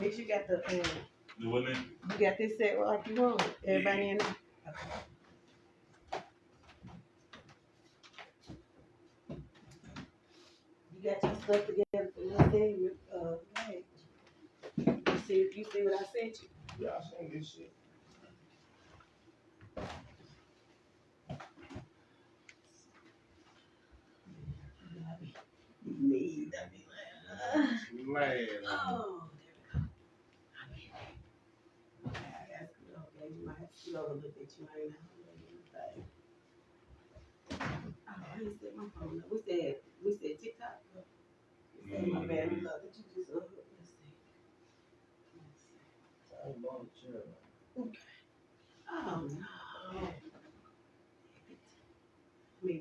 Make sure you got the Doing it? you got this set like you want it. Everybody in there. You got your stuff together for this day. Hey. You see what I sent you? Yeah, I seen this shit. Need. Man. Oh, you might have to slow a little bit. You might not have anything. Oh, I ain't set my phone up. What's that? What's that TikTok? My bad. Look, did you just let's see. Oh no. Me,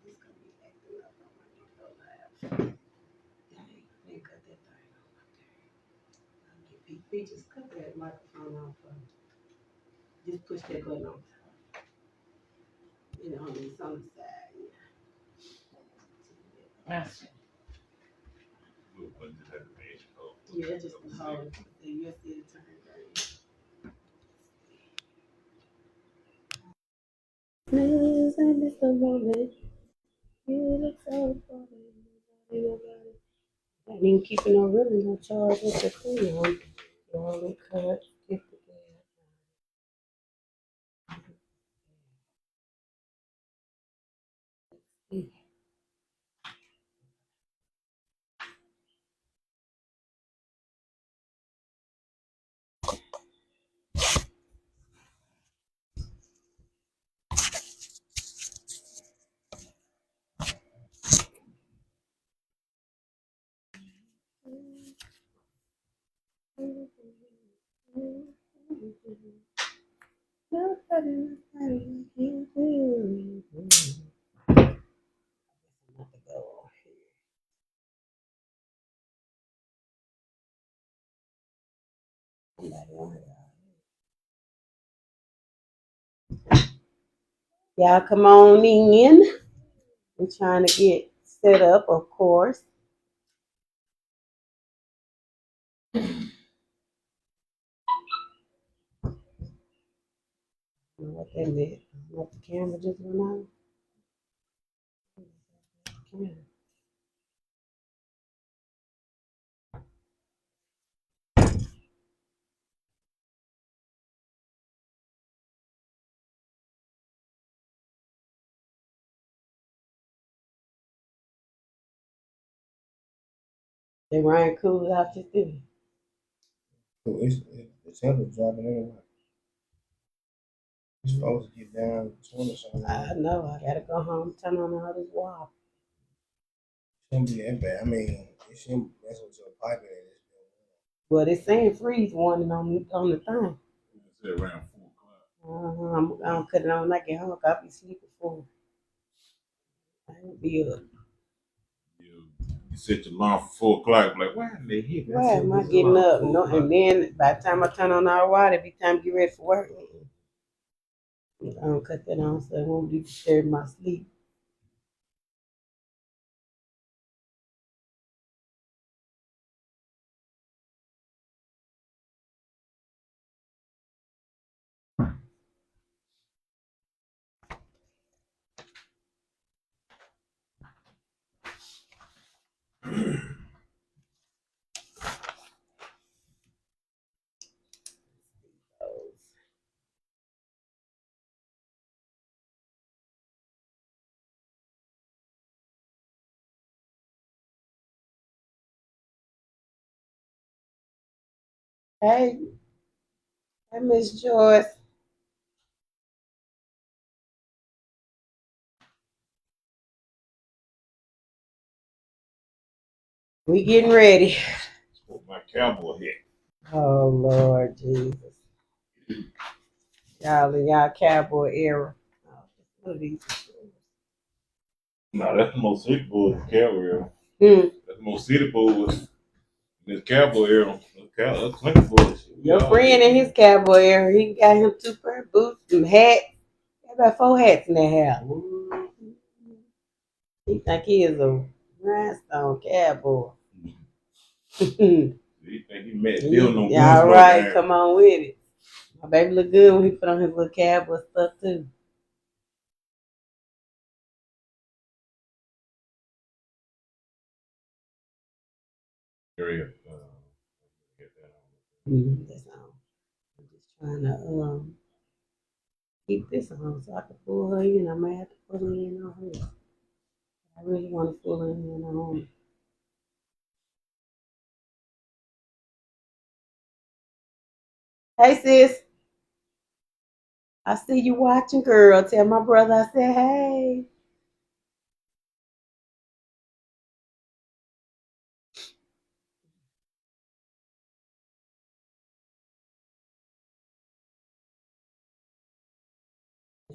it's gonna be acting up on my go live. Dang, they cut that thing off up there. Just cut that microphone off for me. Just push that button on. You know, it's on the side. Yeah. Yeah, just hold it. You'll see it turn green. News and it's the moment. You look so funny. Nobody. Not even keeping no ribbons on charge with the clean on. Long cut. Get the gas. Nobody like you do. Not to go off here. Somebody on here. Y'all come on in. We're trying to get set up, of course. I don't know what that meant. I don't know if the camera just went on. Camera. They ran cool out to do. The temperature dropping anyway. It's supposed to get down 20 something. I know. I gotta go home, turn on all this water. Shouldn't be that bad. I mean, it shouldn't mess with your piping. Well, they saying freeze warning on the thing. It's around 4 o'clock. I'm gonna cut it on when I get home. I'll be sleeping for. I ain't be up. You set your alarm for 4 o'clock. Like, why did they hit? Why am I getting up? No, and then by the time I turn on our water, it be time to get ready for work. I don't cut that on so it won't be disturbing my sleep. Hey, Miss Joyce. We getting ready. With my cowboy hat. Oh Lord Jesus. Y'all in y'all cowboy era. What are these? No, that's the most hit bull carrier. Hmm. That's More city boys. This cowboy era. That's country boys. Your friend in his cowboy era, he got him 2 pair of boots, some hats. Got about 4 hats in that house. He think he is a rhinestone cowboy. You think he met Bill no Yeah, all right, come on with it. My baby look good when he put on his little cowboy stuff too. That's all. I'm just trying to keep this on so I can pull her in. I might have to pull her in on her. I really want to pull her in on her. Hey sis, I see you watching, girl. Tell my brother I said hey.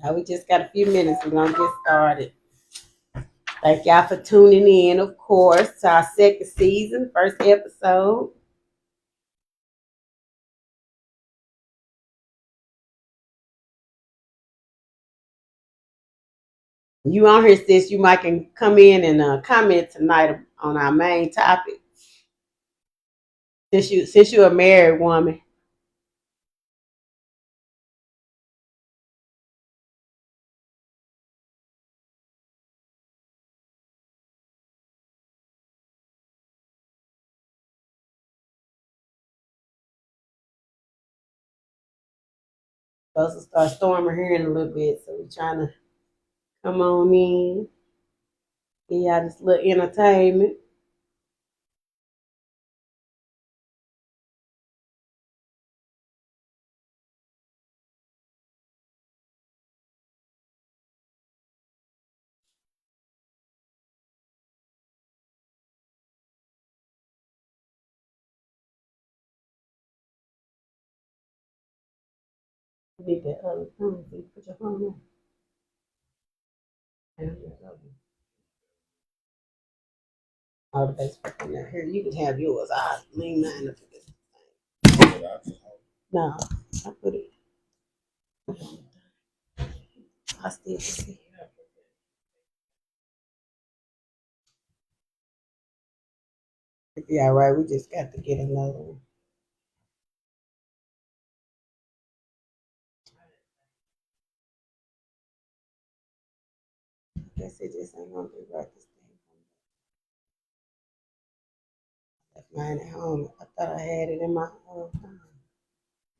Now we just got a few minutes. We're gonna get started. Thank y'all for tuning in, of course, to our second season, first episode. You on here, sis, you might can come in and comment tonight on our main topic. Since you're a married woman. Supposed to start storming here in a little bit, so we're trying to come on in. Give y'all this little entertainment. You need that other phone, so you put your phone on. All the best in there. Here, you can have yours. I'll lean mine up against the thing. No, I put it. I still see. Yeah, right. We just got to get another one. I guess it just ain't gonna be right this thing. I left mine at home. I thought I had it in my phone.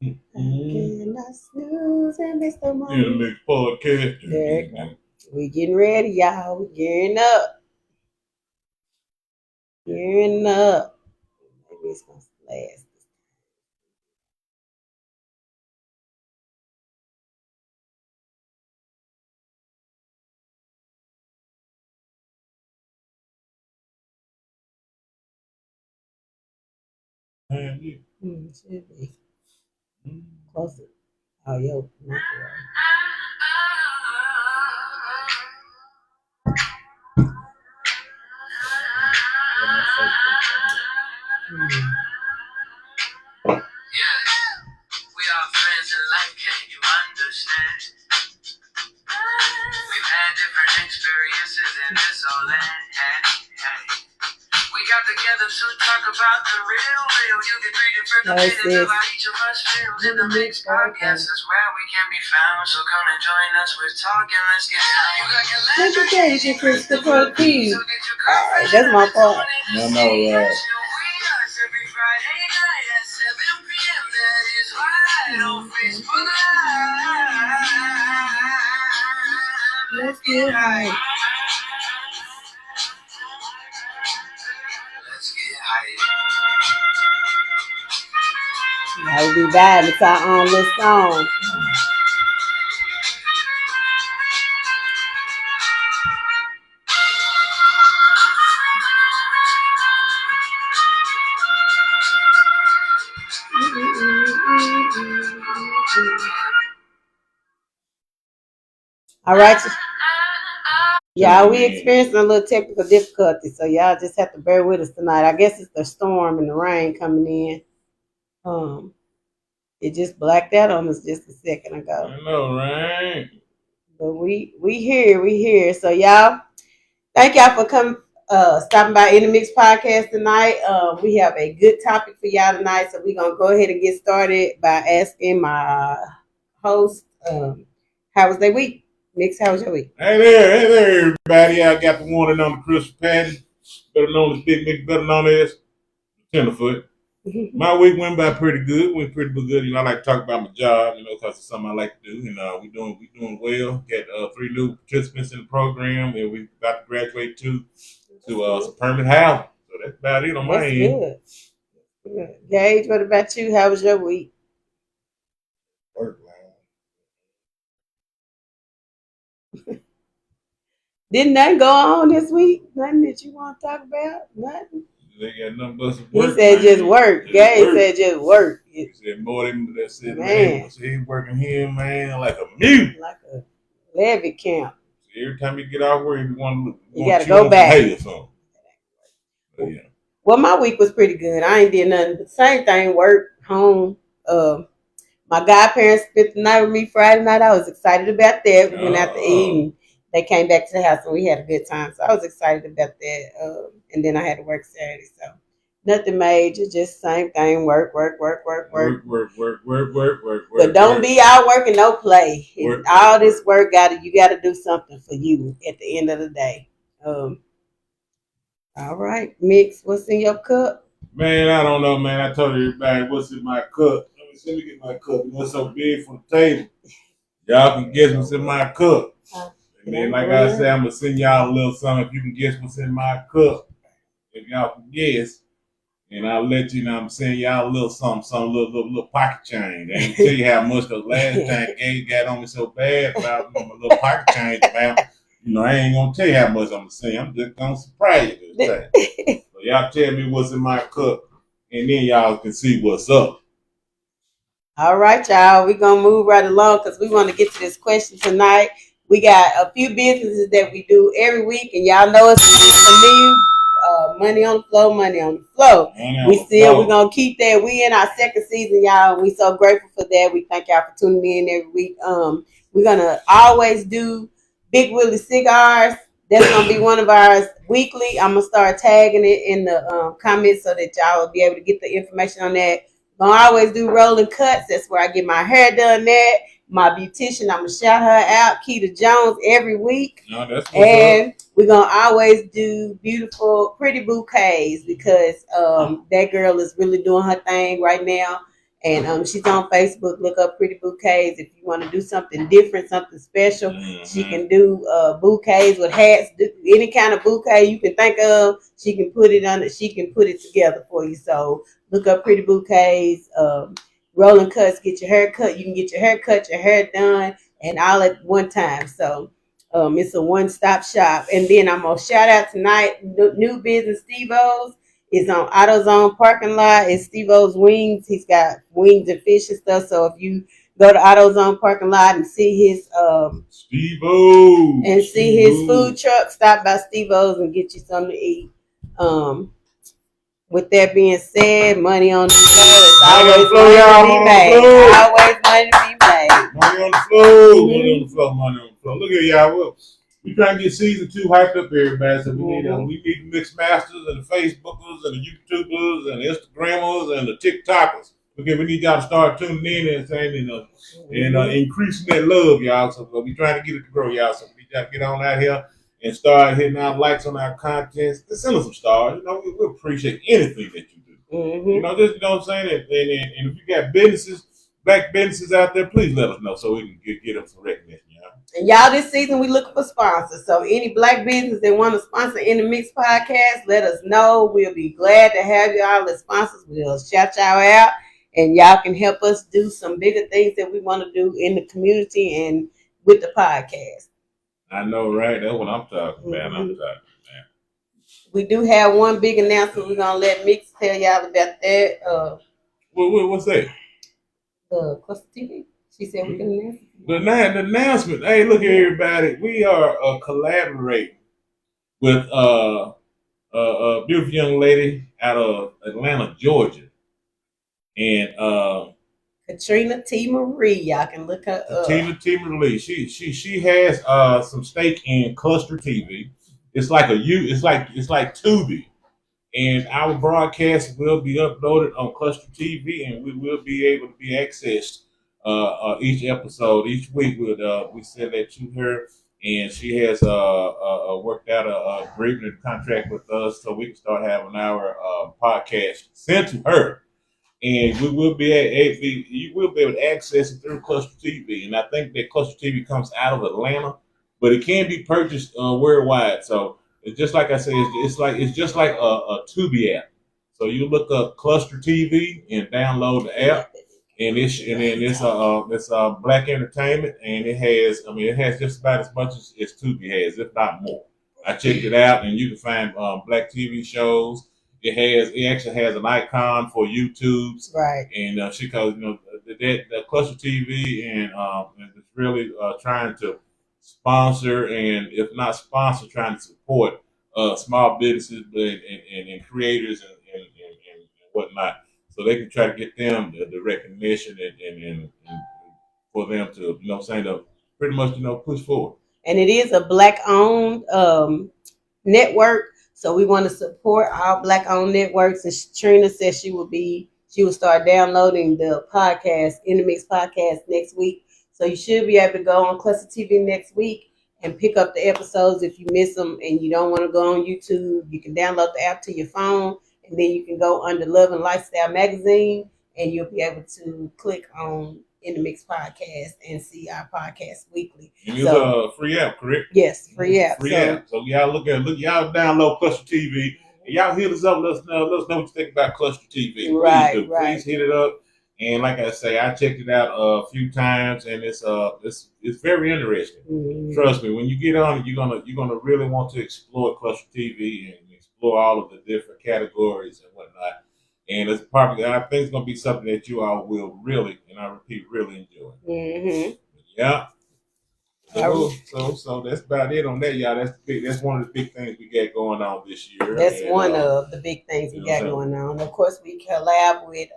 Can I snooze and miss the moment? Yeah, next podcast. There you go. We getting ready, y'all. We gearing up. Gearing up. Maybe it's gonna last. Should be closer. Oh, yo, microwave. Yeah, we are friends in life, can you understand? We've had different experiences in this all that. Hey. We got together to talk about the real. You get 3 different opinions about each of us feels. In the mix podcast is where we can be found. So come and join us. We're talking. Let's get down. You got your legend, Christopher P. Alright, that's my fault. No, right. Every Friday night at 7 p.m. That is right on Facebook Live. Let's get high. Let's get high. I'll be bad. It's our own little song. All right. Yeah, we experienced a little technical difficulty, so y'all just have to bear with us tonight. I guess it's the storm and the rain coming in. It just blacked out on us just a second ago. I know, right? But we here. So y'all, thank y'all for coming stopping by In the Mix podcast tonight. We have a good topic for y'all tonight, so we're gonna go ahead and get started by asking my host, how was their week? Mix, how was your week? Hey there, everybody. I got the one and on the Chris Patty, better known as Big Mick, better known as Tenderfoot. My week went by pretty good. Went pretty good. I like to talk about my job, because it's something I like to do. We doing well. Got 3 new participants in the program, and we about to graduate to some permanent housing. So that's about it on my end. Good. Gage, what about you? How was your week? Work, man. Didn't nothing go on this week? Nothing that you want to talk about? Nothing. They got nothing but some work. He said just work. Gage said just work. He said more than that. Said man, he's working here, man, like a mute, like a levy camp. So every time you get out work, you gotta go back. Or something. But yeah. Well, my week was pretty good. I ain't did nothing but same thing. Work, home. My godparents spent the night with me Friday night. I was excited about that. We went out to eat and they came back to the house and we had a good time. So I was excited about that. And then I had to work Saturday. So nothing major, just same thing. Work. Work. But don't be out working no play. All this work you gotta do something for you at the end of the day. All right, Mix, what's in your cup? Man, I don't know, man. I told everybody what's in my cup. Let me get my cup. What's so big for the table? Y'all can guess what's in my cup. And then, like I said, I'm going to send y'all a little something if you can guess what's in my cup. If y'all can guess. And I'll let you know I'm sending y'all a little something, little pocket change. I ain't tell you how much, because last time Gabe got on me so bad about my little pocket change, man. I ain't going to tell you how much I'm going to send. I'm just going to surprise you this time. So y'all tell me what's in my cup, and then y'all can see what's up. All right, y'all. We're going to move right along because we want to get to this question tonight. We got a few businesses that we do every week, and y'all know it's familiar. Money on the flow. We're going to keep that. We in our second season, y'all, and we so grateful for that. We thank y'all for tuning in every week. We're going to always do Big Willie Cigars. That's going to be one of ours weekly. I'm going to start tagging it in the comments so that y'all will be able to get the information on that. I always do rolling cuts. That's where I get my hair done at. My beautician, I'm going to shout her out, Keita Jones, every week. No, that's what's and up. We're going to always do beautiful, pretty bouquets because that girl is really doing her thing right now. And she's on Facebook. Look up Pretty Bouquets. If you want to do something different, something special, she can do bouquets with hats. Any kind of bouquet you can think of, she can put it on. She can put it together for you. So look up Pretty Bouquets. Rolling cuts. Get your hair cut. You can get your hair cut, your hair done, and all at one time. So it's a one-stop shop. And then I'm gonna shout out tonight. New business Steve-O's. It's on AutoZone parking lot. It's Steve-O's Wings. He's got wings and fish and stuff. So if you go to AutoZone parking lot and see his Steve-O's and see his food truck, stop by Steve-O's and get you something to eat. With that being said, money on the floor. It's always money to be made. Always money to be made. Money on the floor. Money on the floor. Look at y'all. We trying to get season 2 hyped up, everybody. So we need the mix masters and the Facebookers and the YouTubers and the Instagrammers and the TikTokers. Okay, we need y'all to start tuning in and saying, and increasing that love, y'all. So we trying to get it to grow, y'all. So we got to get on out here and start hitting our likes on our contents. Send us some stars. We appreciate anything that you do. Mm-hmm. Just what I'm saying. And if you got businesses, black businesses out there, please let us know so we can get them some recognition. And y'all, this season we looking for sponsors. So any black business that want to sponsor In the Mix podcast, let us know. We'll be glad to have y'all as sponsors. We'll shout y'all out, and y'all can help us do some bigger things that we want to do in the community and with the podcast. I know, right? That's what I'm talking about. We do have one big announcement. We're gonna let Mix tell y'all about that. What's that? Cluster TV. She said we can announce it. The announcement. Hey, look here, everybody. We are collaborating with a beautiful young lady out of Atlanta, Georgia, and Katrina T. Marie. Y'all can look her up. Tina T. Marie. She has some stake in Cluster TV. It's like it's like Tubi. And our broadcast will be uploaded on Cluster TV, and we will be able to be accessed each episode each week. We send that to her, and she has worked out a agreement contract with us, so we can start having our podcast sent to her, and we will you will be able to access it through Cluster TV. And I think that Cluster TV comes out of Atlanta, but it can be purchased worldwide. So. It's just like I said. It's just like a Tubi app. So you look up Cluster TV and download the app, and it's Black Entertainment, and it has just about as much as Tubi has, if not more. I checked it out, and you can find Black TV shows. It actually has an icon for YouTube's, right? And she calls the Cluster TV, and it's really trying to sponsor, and if not sponsor, trying to support small businesses and creators and whatnot, so they can try to get them the recognition and for them to to pretty much push forward. And it is a Black-owned network, so we want to support our Black-owned networks. And Trina said she would start downloading the podcast, In the Mix podcast, next week. So you should be able to go on Cluster TV next week and pick up the episodes if you miss them and you don't want to go on YouTube. You can download the app to your phone, and then you can go under Love and Lifestyle Magazine, and you'll be able to click on In the Mix podcast and see our podcast weekly. And it's a free app, correct? Yes, free app. Free app. So y'all y'all download Cluster TV, and y'all hit us up. Let us know what you think about Cluster TV. Right. Please hit it up. And like I say, I checked it out a few times, and it's very interesting. Mm-hmm. Trust me, when you get on it, you're gonna really want to explore Cluster TV and explore all of the different categories and whatnot. And it's probably, I think it's gonna be something that you all will really, and I repeat, really enjoy. Mm-hmm. Yeah. So that's about it on that, y'all. That's one of the big things we got going on this year. That's one of the big things we got going on. Of course, we collab with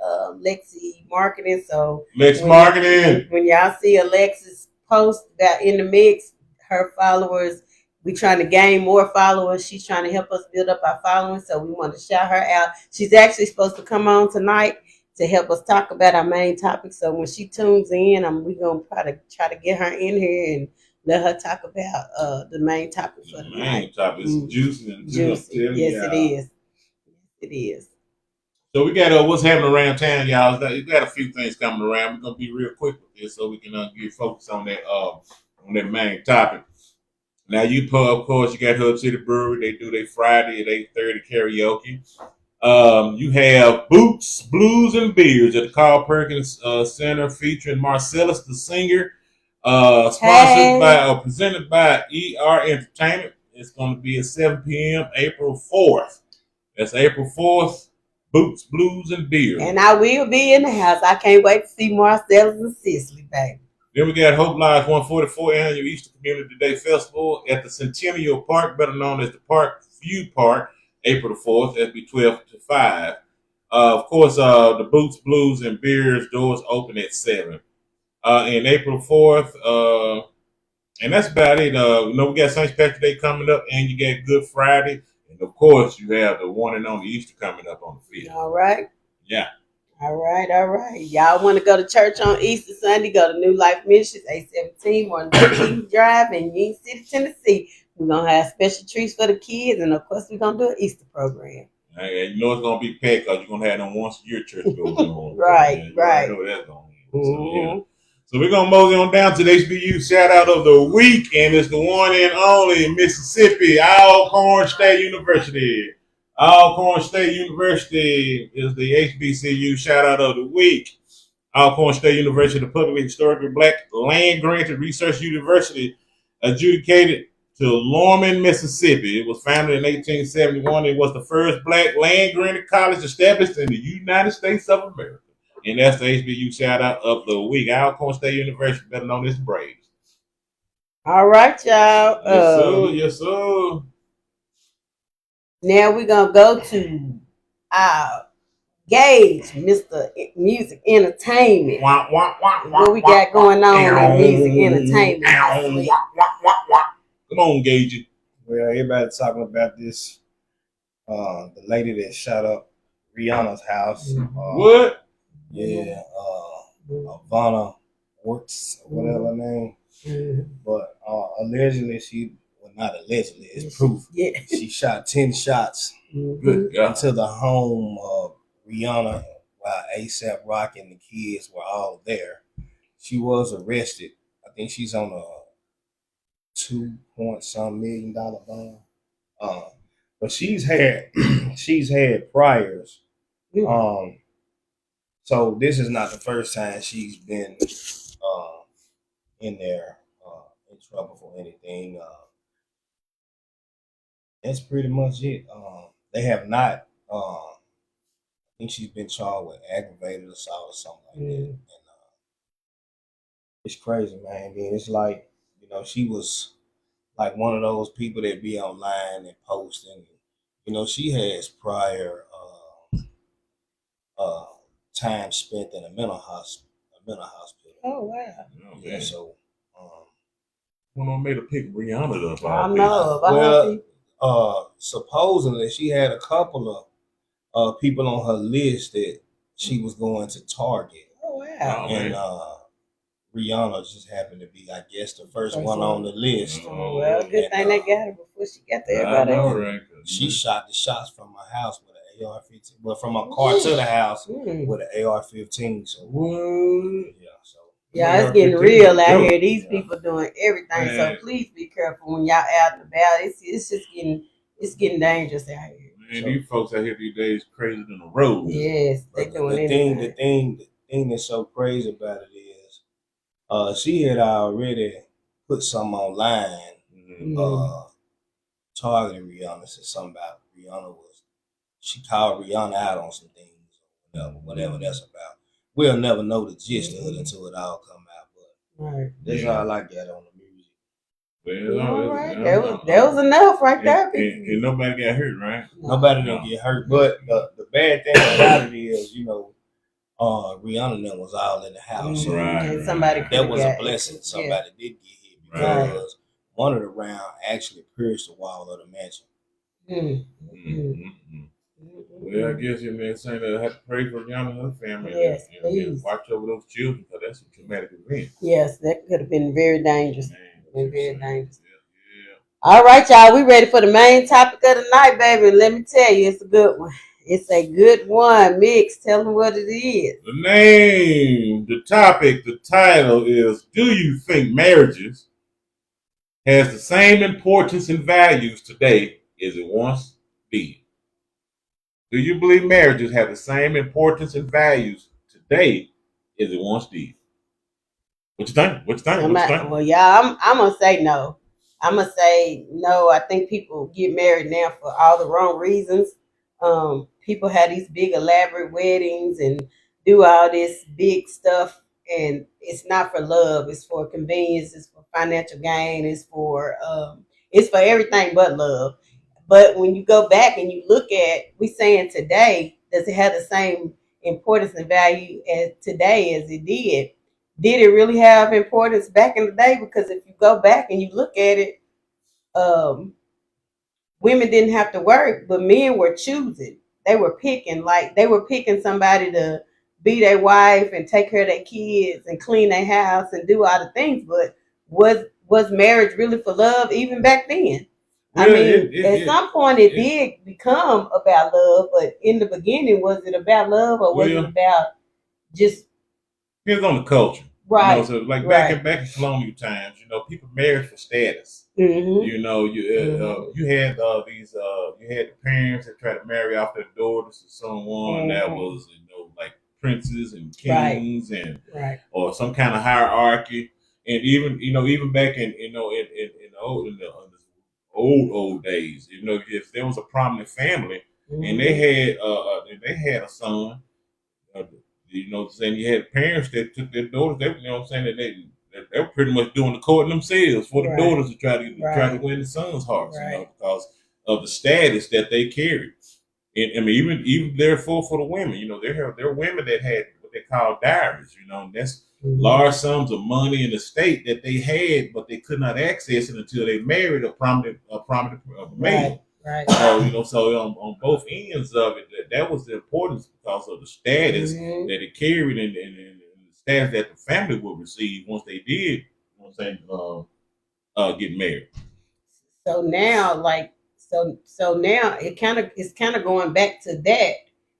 Lexi Marketing. So when y'all see Alexis post that In the Mix, her followers, we trying to gain more followers. She's trying to help us build up our following. So we want to shout her out. She's actually supposed to come on tonight to help us talk about our main topic. So when she tunes in, we're going to try to get her in here and let her talk about the main topic for the night. Main topic is juicy. Yes, it is. It is. So we got what's happening around town, y'all. We got a few things coming around. We're gonna be real quick with this so we can get focused on that main topic. Now of course, you got Hub City Brewery. They do their Friday at 8:30 karaoke. You have Boots, Blues, and Beers at the Carl Perkins Center featuring Marcellus the Singer. Presented by ER Entertainment. It's going to be at 7 p.m. April 4th. That's April 4th. Boots, Blues, and Beer. And I will be in the house. I can't wait to see Marcellus and Cicely, baby. Then we got Hope Lodge 144 Annual Easter Community Day Festival at the Centennial Park, better known as the Park View Park, April the 4th. That'll be 12 to 5. Of course, the Boots, Blues, and Beers doors open at 7. In April 4th, and that's about it. We got St. Patrick's Day coming up, and you got Good Friday, and of course, you have the one and only Easter coming up on the 5th. All right. Yeah. All right. Y'all want to go to church on Easter Sunday? Go to New Life Ministries, 817 Morton Drive in Union City, Tennessee. We're gonna have special treats for the kids, and of course, we're gonna do an Easter program. Hey, it's gonna be packed because you're gonna have them once a year church goes on. Right. I know that's gonna be. So we're going to mosey on down to the HBU shout out of the week, and it's the one and only Mississippi Alcorn State University. Alcorn State University is the HBCU shout out of the week. Alcorn State University, the publicly historically Black land-granted research university, adjudicated to Lorman, Mississippi. It was founded in 1871. It was the first Black land-granted college established in the United States of America. And that's the HBU shout out of the week. Alcorn State University, better known as Braves. All right, y'all. Yes, sir. Yes, sir. Now we're gonna go to our Gage, Mr. Music Entertainment. Wah, wah, wah, wah, What we got going on in music entertainment Wah, this week? wah, wah, wah, wah. Come on, Gage. Well, everybody talking about this. The lady that shot up Rihanna's house. What? Yeah. Ivana Works, or whatever her name. But allegedly, not allegedly, it's proof. Yeah. She shot 10 shots Good God. into the home of Rihanna while ASAP Rocky and the kids were all there. She was arrested. I think she's on a $2 million bond. But she's had priors. So this is not the first time she's been in there in trouble for anything. That's pretty much it. They have not. I think she's been charged with aggravated assault or something like that. And it's crazy, man. I mean, it's like, she was like one of those people that be online and posting. She has prior time spent in a mental hospital. Oh wow. Yeah, so One made a pick Rihanna up. I know. Supposedly she had a couple of people on her list that she was going to target. Oh wow. And Rihanna just happened to be, I guess, the first one on the list. Oh well, good thing they got her before she got there. I know, right? She shot the shots from her house with an AR-15, but from her car to the house with an AR-15. So what? Yeah, so yeah, it's getting real out here. These people doing everything. So please be careful when y'all out and about. It's just getting dangerous out here. Man, these folks out here these days crazy than the road. Yes, they doing anything. The thing that's so crazy about it is, she had already put something online, targeting Rihanna. Said something about she called Rihanna out on some things, whatever that's about. We'll never know the gist of it until it all come out. But that's all I got on the music. Well, all right, that was enough right there. And nobody got hurt, right? Nobody didn't get hurt. But the bad thing about it is, Rihanna then was all in the house. So and somebody that was a blessing. Somebody did get hit because one of the rounds actually pierced the wall of the mansion. Well, I guess you man saying that I have to pray for Rihanna and her family. Yes, and watch over those children because that's a traumatic event. Yes, that could have been very dangerous. Man, very dangerous. Yeah. All right, y'all. We ready for the main topic of the night, baby. Let me tell you, it's a good one. It's a good one. Mix, tell them what it is. The name, the topic, the title is: do you think marriages has the same importance and values today as it once did? Do you believe marriages have the same importance and values today as it once did? What you think? Well, y'all, I'm gonna say no. I'm gonna say no. I think people get married now for all the wrong reasons. People have these big elaborate weddings and do all this big stuff, and it's not for love. It's for convenience. It's for financial gain. It's for everything but love. But when you go back and you look at, we saying today, does it have the same importance and value as today as it did? Did it really have importance back in the day? Because if you go back and you look at it, women didn't have to work, but men were choosing. They were picking somebody to be their wife and take care of their kids and clean their house and do all the things. But was marriage really for love even back then? Well, I mean, at some point it did become about love, but in the beginning, was it about love or was it about just? Depends on the culture, right? So like back in colonial times, people married for status. Mm-hmm. You had the parents that tried to marry off their daughters to someone that was like princes and kings and or some kind of hierarchy, and even back in the old days, if there was a prominent family and they had a son, you know what I'm saying, you had parents that took their daughters, they, you know what I'm saying, that they were pretty much doing the courting themselves for the Right. daughters to try to Right. win the sons' hearts, you know, Right. because of the status that they carried. And I mean, even therefore for the women, you know, there are women that had what they call dowries, you know, and that's large sums of money in the state that they had, but they could not access it until they married a prominent male. Right. So you know, so on both ends of it, that was the importance because of the status Mhm. that it carried and the status that the family would receive once they did, you know what I'm saying, get married. So now, like, so now it's kind of going back to that.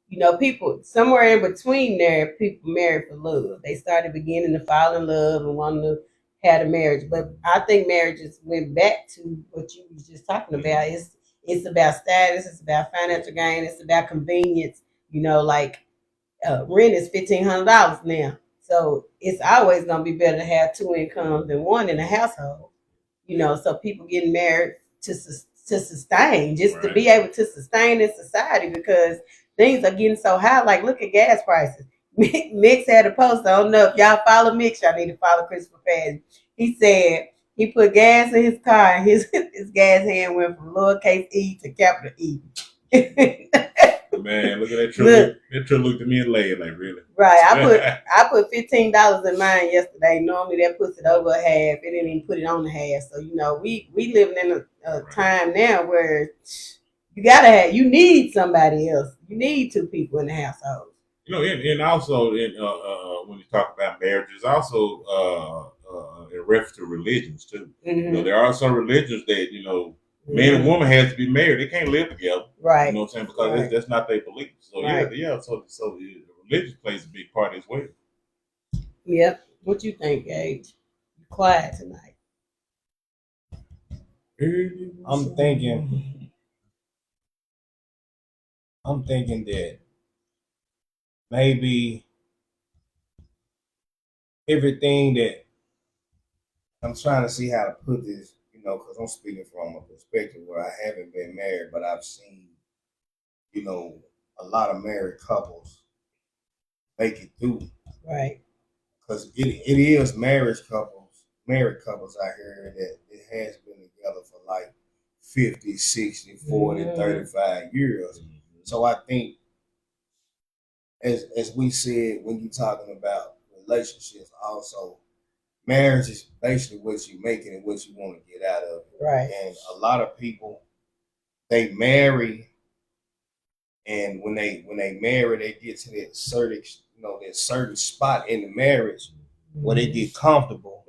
You know, people somewhere in between there, people married for love. They started beginning to fall in love and wanting to have a marriage. But I think marriages went back to what you was just talking about. It's about status. It's about financial gain. It's about convenience. You know, like rent is $1,500 now. So it's always gonna be better to have two incomes than one in a household. You know, so people getting married to sustain, just to be able to sustain in society because things are getting so high. Like, look at gas prices. Mix had a post. I don't know if y'all follow Mix. Y'all need to follow Christopher Patton. He said he put gas in his car and his gas hand went from lowercase e to capital E. Man, look at that truck. That truck looked at me and laid like, really? Right. I put $15 in mine yesterday. Normally that puts it over a half. It didn't even put it on the half. So you know, we living in a time now where you need somebody else. You need two people in the household. You know, and also when you talk about marriages, also in reference to religions too. Mm-hmm. You know, there are some religions that man and woman has to be married. They can't live together. Right. You know what I'm saying? Because that's not their belief. So yeah. So religion plays a big part as well. Yep. What you think, Gage? You're quiet tonight. I'm thinking that maybe everything that I'm trying to see how to put this, you know, because I'm speaking from a perspective where I haven't been married, but I've seen, you know, a lot of married couples make it through. Right. Because it is married couples out here that it has been together for like 50, 60, 40, 35 years. So I think as we said when you're talking about relationships also, marriage is basically what you're making and what you want to get out of it. Right. And a lot of people, they marry, and when they marry, they get to that certain spot in the marriage where they get comfortable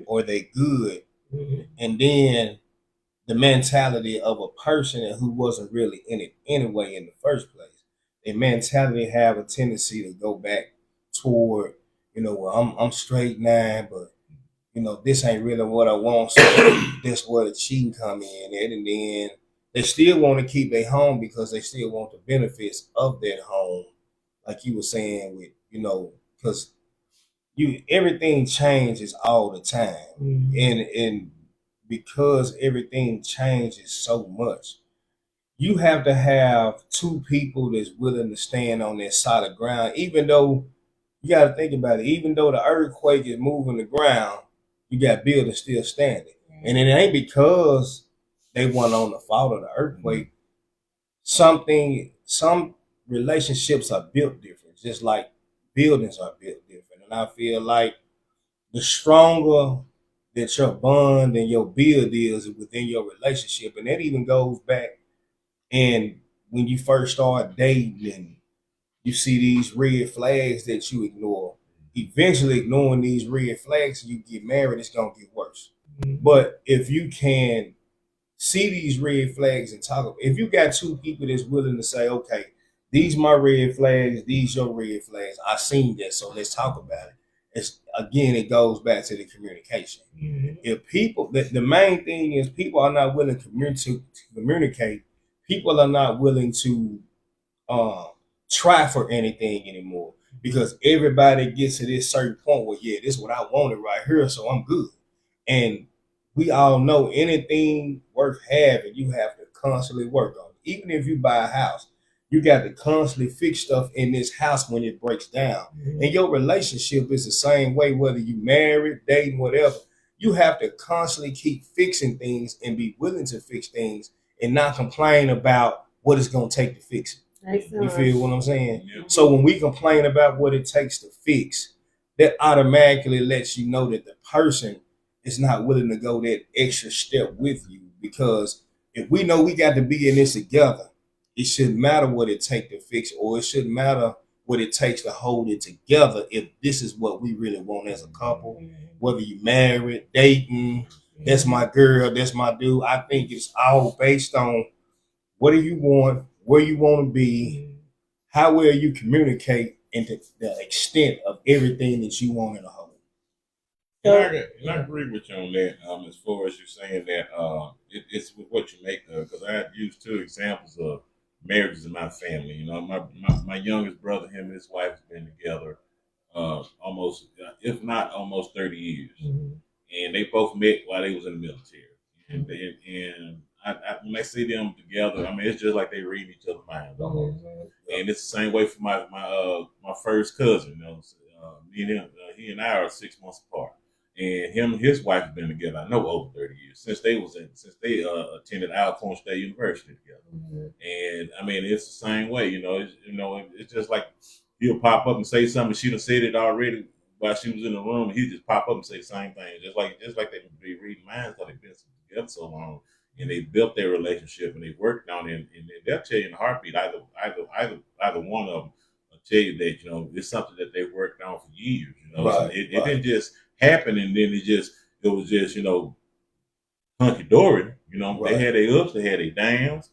or they good, and then the mentality of a person who wasn't really in it anyway in the first place, their mentality have a tendency to go back toward, well, I'm straight now, but this ain't really what I want. So that's where the cheating come in at, and then they still want to keep their home because they still want the benefits of that home, like you were saying with, because everything changes all the time, and because everything changes so much, you have to have two people that's willing to stand on that solid ground. Even though you got to think about it, even though the earthquake is moving the ground, you got buildings still standing, and it ain't because they weren't on the fault of the earthquake. Some relationships are built different, just like buildings are built different, and I feel like the stronger that your bond and your build is within your relationship, and that even goes back and when you first start dating and you see these red flags that you ignore, eventually ignoring these red flags and you get married, it's gonna get worse. But if you can see these red flags and talk, if you got two people that's willing to say, okay, these my red flags, these your red flags, I seen that, so let's talk about it. It goes back to the communication. If people, the main thing is people are not willing to communicate. People are not willing to try for anything anymore because everybody gets to this certain point where, yeah, this is what I wanted right here, so I'm good. And we all know anything worth having, you have to constantly work on it. Even if you buy a house, You got to constantly fix stuff in this house when it breaks down. And your relationship is the same way, whether you married, dating, whatever. You have to constantly keep fixing things and be willing to fix things and not complain about what it's going to take to fix it. You feel what I'm saying? Yeah. So when we complain about what it takes to fix, that automatically lets you know that the person is not willing to go that extra step with you. Because if we know we got to be in this together, it shouldn't matter what it takes to fix it, or it shouldn't matter what it takes to hold it together if this is what we really want as a couple. Whether you married, dating, that's my girl, that's my dude. I think it's all based on what do you want, where you want to be, how well you communicate, and the extent of everything that you want in a home. And I agree with you on that. As far as you saying that, it's with what you make of. Because I used 2 examples of marriages in my family. You know, my youngest brother, him and his wife have been together almost, if not almost 30 years, and they both met while they was in the military. And when I see them together, I mean, it's just like they read each other's minds almost. And it's the same way for my first cousin. You know, he and I are 6 months apart. And him and his wife have been together, I know, over 30 years since they attended Alcorn State University together. And I mean, it's the same way, it's just like he'll pop up and say something. She done said it already while she was in the room. And he just pop up and say the same thing, just like they be reading minds because they've been together so long, and they built their relationship and they worked on it. And they'll tell you in a heartbeat, either one of them will tell you that it's something that they worked on for years. Right, it didn't just happen, and then it was just hunky dory. Right. They had their ups, they had their downs,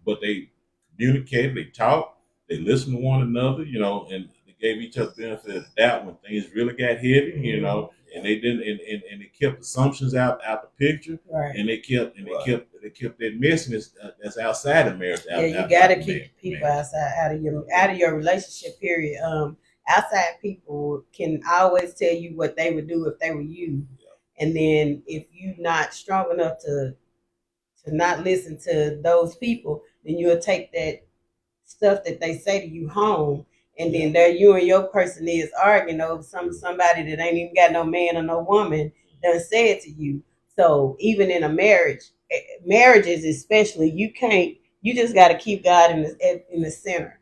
but they communicated, they talked, they listened to one another, and they gave each other benefit of the doubt when things really got heavy, and they didn't, and they kept assumptions out the picture, Right. and they kept that messiness that's outside of marriage. You gotta keep people outside out of your relationship. Period. Outside people can always tell you what they would do if they were you, and then if you're not strong enough to not listen to those people, then you'll take that stuff that they say to you home, and then there you and your person is arguing over somebody that ain't even got no man or no woman done said to you. So even in a marriages especially, you just got to keep God in the center.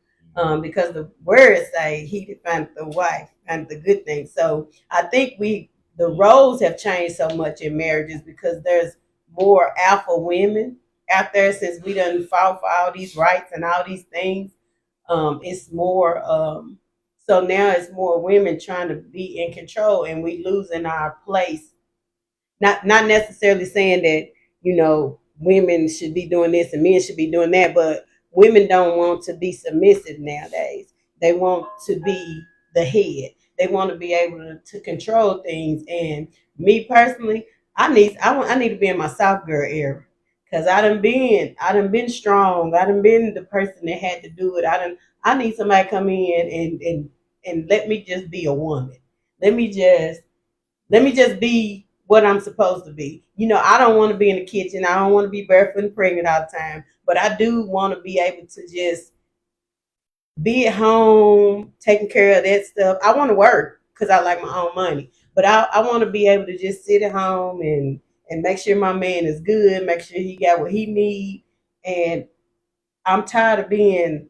Because the words say he defined the wife and the good thing. So I think the roles have changed so much in marriages because there's more alpha women out there since we done fought for all these rights and all these things. It's more, so now it's more women trying to be in control, and we losing our place. Not necessarily saying that, women should be doing this and men should be doing that, but women don't want to be submissive nowadays. They want to be the head. They want to be able to control things. And me personally, I need to be in my soft girl era, because I done been strong. I done been the person that had to do it. I need somebody to come in and let me just be a woman. Let me just be what I'm supposed to be. I don't want to be in the kitchen. I don't want to be barefoot and pregnant all the time. But I do want to be able to just be at home, taking care of that stuff. I want to work because I like my own money. But I want to be able to just sit at home and make sure my man is good, make sure he got what he needs. And I'm tired of being,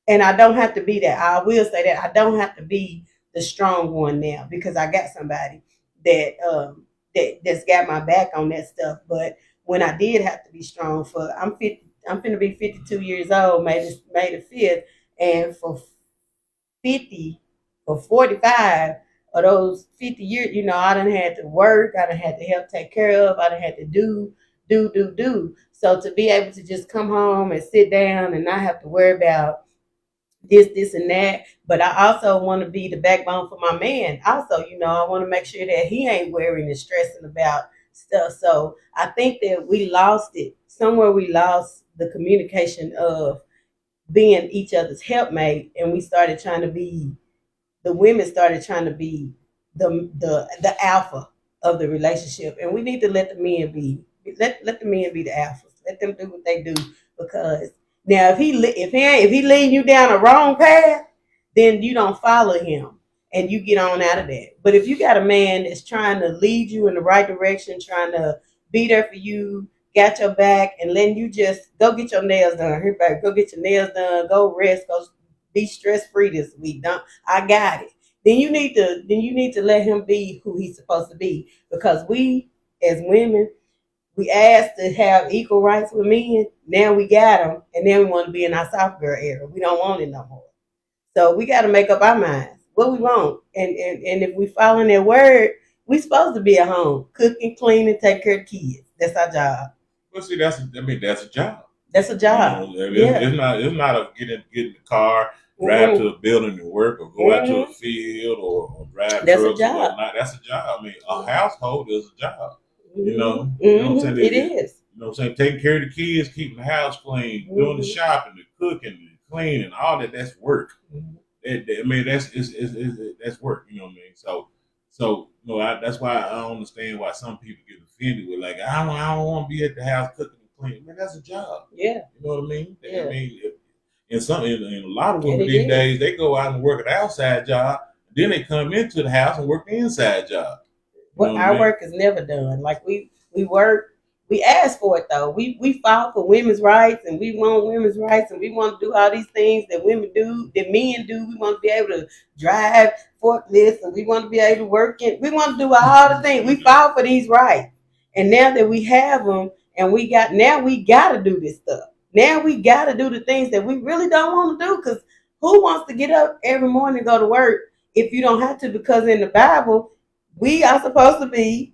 and I don't have to be that. I will say that I don't have to be the strong one now because I got somebody that's got my back on that stuff. But when I did have to be strong I'm finna be 52 years old, May the 5th, and for 45 of those 50 years, I done had to work, I done had to help take care of, I done had to do. So to be able to just come home and sit down and not have to worry about this, and that. But I also want to be the backbone for my man. Also, I want to make sure that he ain't worrying and stressing about stuff. So I think that we lost it. Somewhere we lost the communication of being each other's helpmate, and the women started trying to be the alpha of the relationship. And we need to let the men be the alphas. Let them do what they do, because Now, if he leading you down a wrong path, then you don't follow him and you get on out of that. But if you got a man that's trying to lead you in the right direction, trying to be there for you, got your back, and letting you just go get your nails done. Here, back, go get your nails done. Go rest. Go be stress free this week. Don't I got it? Then you need to let him be who he's supposed to be, because we as women, we asked to have equal rights with men. Now we got them, and then we want to be in our soft girl era. We don't want it no more. So we got to make up our minds what we want, and if we following their word, we supposed to be at home, cook and clean and take care of kids. That's our job. Well, see, that's a job. That's a job. You know, Yeah. it's not a get in the car, drive to the building and work, or go out to the field, or drive That's a trucks or job. whatnot. That's a job. I mean, a household is a job. Mhm. You know what I'm saying? It is. You know what I'm saying? Taking care of the kids, keeping the house clean, doing the shopping, the cooking, the cleaning, all that. That's work. I mean, that's work. You know what I mean? So that's why I don't understand why some people get offended with, like, I don't want to be at the house cooking and cleaning. Man, that's a job. Yeah. You know what I mean? Yeah. I mean, in a lot of women And it these is. days, they go out and work an outside job, then they come into the house and work the inside job. Well, our work is never done. Like we work, we ask for it though. We fought for women's rights, and we want women's rights, and we want to do all these things that women do, that men do. We want to be able to drive forklifts, and we want to be able to work in. We want to do all the things. We fought for these rights, and now that we have them, and we got to do this stuff. Now we got to do the things that we really don't want to do, because who wants to get up every morning and go to work if you don't have to? Because in the Bible, we are supposed to be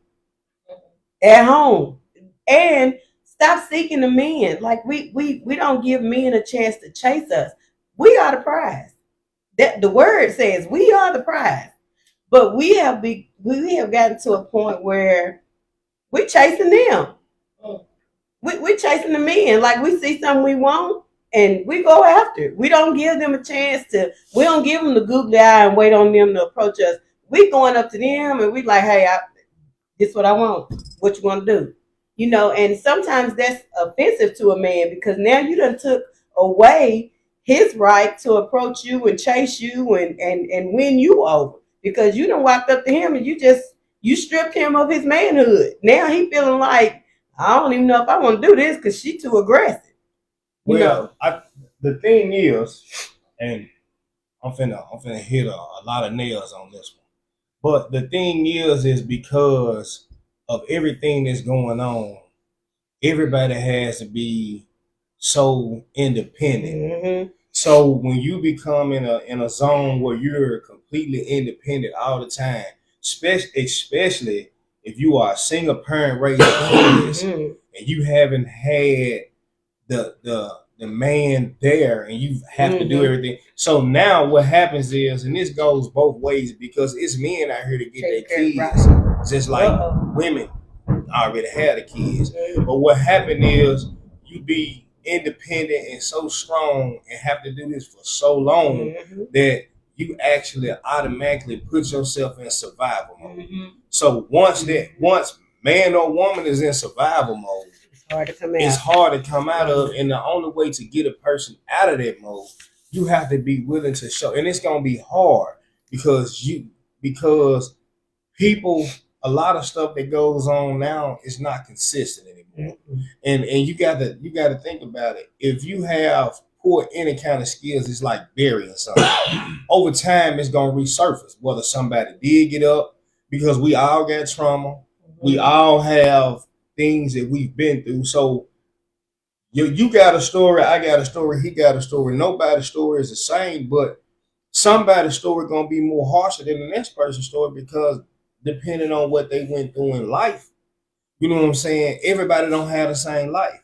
at home, and stop seeking the men. Like we don't give men a chance to chase us. We are the prize. That the word says we are the prize. But we have gotten to a point where we're chasing them. We're chasing the men. Like we see something we want, and we go after it. We don't give them a chance to. We don't give them the googly eye and wait on them to approach us. We going up to them and we like, hey, this is what I want. What you want to do? You know, and sometimes that's offensive to a man, because now you done took away his right to approach you and chase you and win you over, because you done walked up to him and you stripped him of his manhood. Now he feeling like, I don't even know if I want to do this because she too aggressive. Well, the thing is, and I'm finna hit a lot of nails on this one. But the thing is because of everything that's going on, everybody has to be so independent. Mm-hmm. So when you become in a zone where you're completely independent all the time, especially if you are a single parent raising kids, and you haven't had the man there, and you have to do everything. So now what happens is, and this goes both ways, because it's men out here to get their kids, just like women already have the kids. But what happened is, you be independent and so strong and have to do this for so long that you actually automatically put yourself in survival mode. So once man or woman is in survival mode, it's hard to come out of, and the only way to get a person out of that mode, you have to be willing to show, and it's gonna be hard because people, a lot of stuff that goes on now is not consistent anymore, and you gotta think about it. If you have poor any kind of skills, it's like burying something. Over time, it's gonna resurface, whether somebody did get up, because we all got trauma, we all have things that we've been through. So you got a story, I got a story, he got a story. Nobody's story is the same, but somebody's story gonna be more harsher than the next person's story, because depending on what they went through in life, you know what I'm saying? Everybody don't have the same life.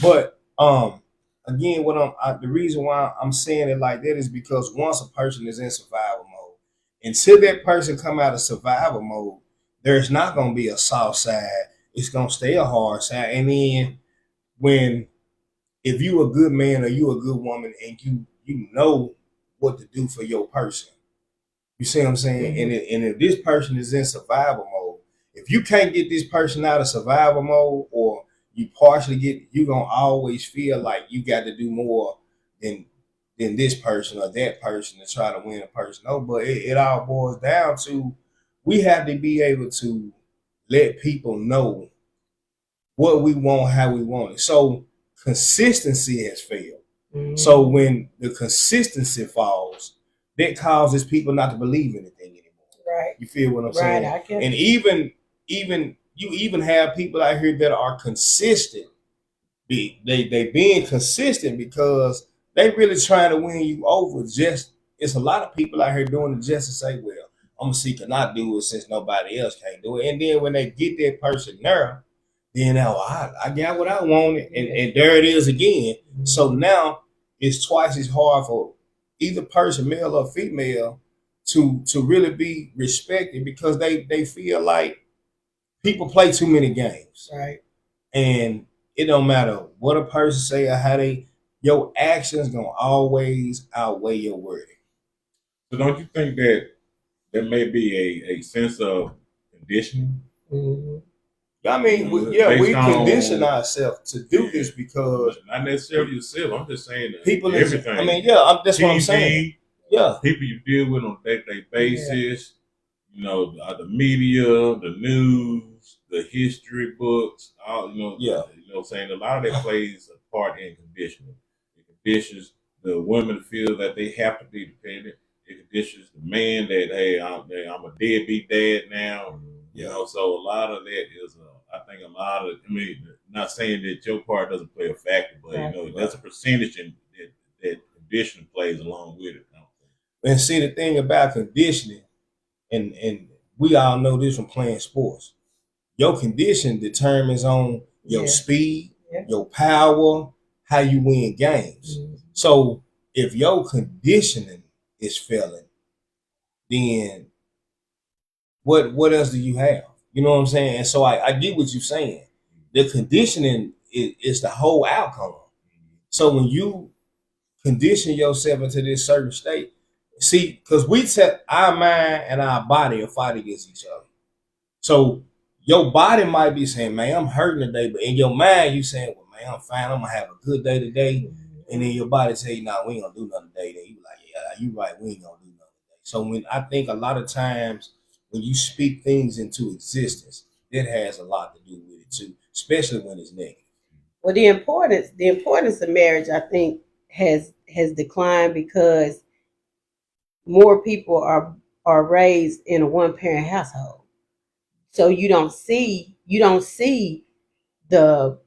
But again, the reason why I'm saying it like that is because once a person is in survival mode, until that person come out of survival mode, there's not gonna be a soft side. It's gonna stay a hard side. And then if you a good man or you a good woman, and you know what to do for your person, you see what I'm saying? And if this person is in survival mode, if you can't get this person out of survival mode, or you partially get, you gonna always feel like you got to do more than this person or that person to try to win a person. No, but it all boils down to we have to be able to let people know what we want, how we want it. So consistency has failed. Mm-hmm. So when the consistency falls, that causes people not to believe anything anymore. Right. You feel what I'm saying? I can. And even you even have people out here that are consistent. They being consistent because they really trying to win you over. Just it's a lot of people out here doing it just to say, well, I'm gonna see can I do it since nobody else can't do it. And then when they get that person there, then I got what I wanted, and there it is again. So now it's twice as hard for either person, male or female, to really be respected because they feel like people play too many games. Right. And it don't matter what a person say or how your actions gonna always outweigh your wording. So don't you think that there may be a sense of conditioning? Mm-hmm. I mean, we condition ourselves to do this because not necessarily yourself. I'm just saying that people, everything. I mean, that's TV, what I'm saying. Yeah, people you deal with on a day-to-day basis. Yeah. You know, the media, the news, the history books. All you know. Yeah. You know, what I'm saying a lot of that plays a part in conditioning. It conditions the women to feel that they have to be dependent. It conditions the man that hey, I'm a deadbeat dad now. You know, so a lot of that is, I think a lot of, I mean, not saying that your part doesn't play a factor, but, you know, there's a percentage that conditioning plays along with it. And see, the thing about conditioning, and we all know this from playing sports, your condition determines on your speed, your power, how you win games. Mm-hmm. So if your conditioning is failing, then what else do you have? You know what I'm saying? And so I get what you're saying. The conditioning is the whole outcome. So when you condition yourself into this certain state, see, because we set our mind and our body are fight against each other. So your body might be saying, man, I'm hurting today, but in your mind, you saying, well, man, I'm fine, I'm gonna have a good day today. And then your body tell you, nah, we ain't gonna do nothing today. Then you like, yeah, you right, we ain't gonna do nothing today. So when I think a lot of times when you speak things into existence, it has a lot to do with it too, especially when it's negative. Well, the importance of marriage, I think, has declined because more people are raised in a one-parent household. So you don't see the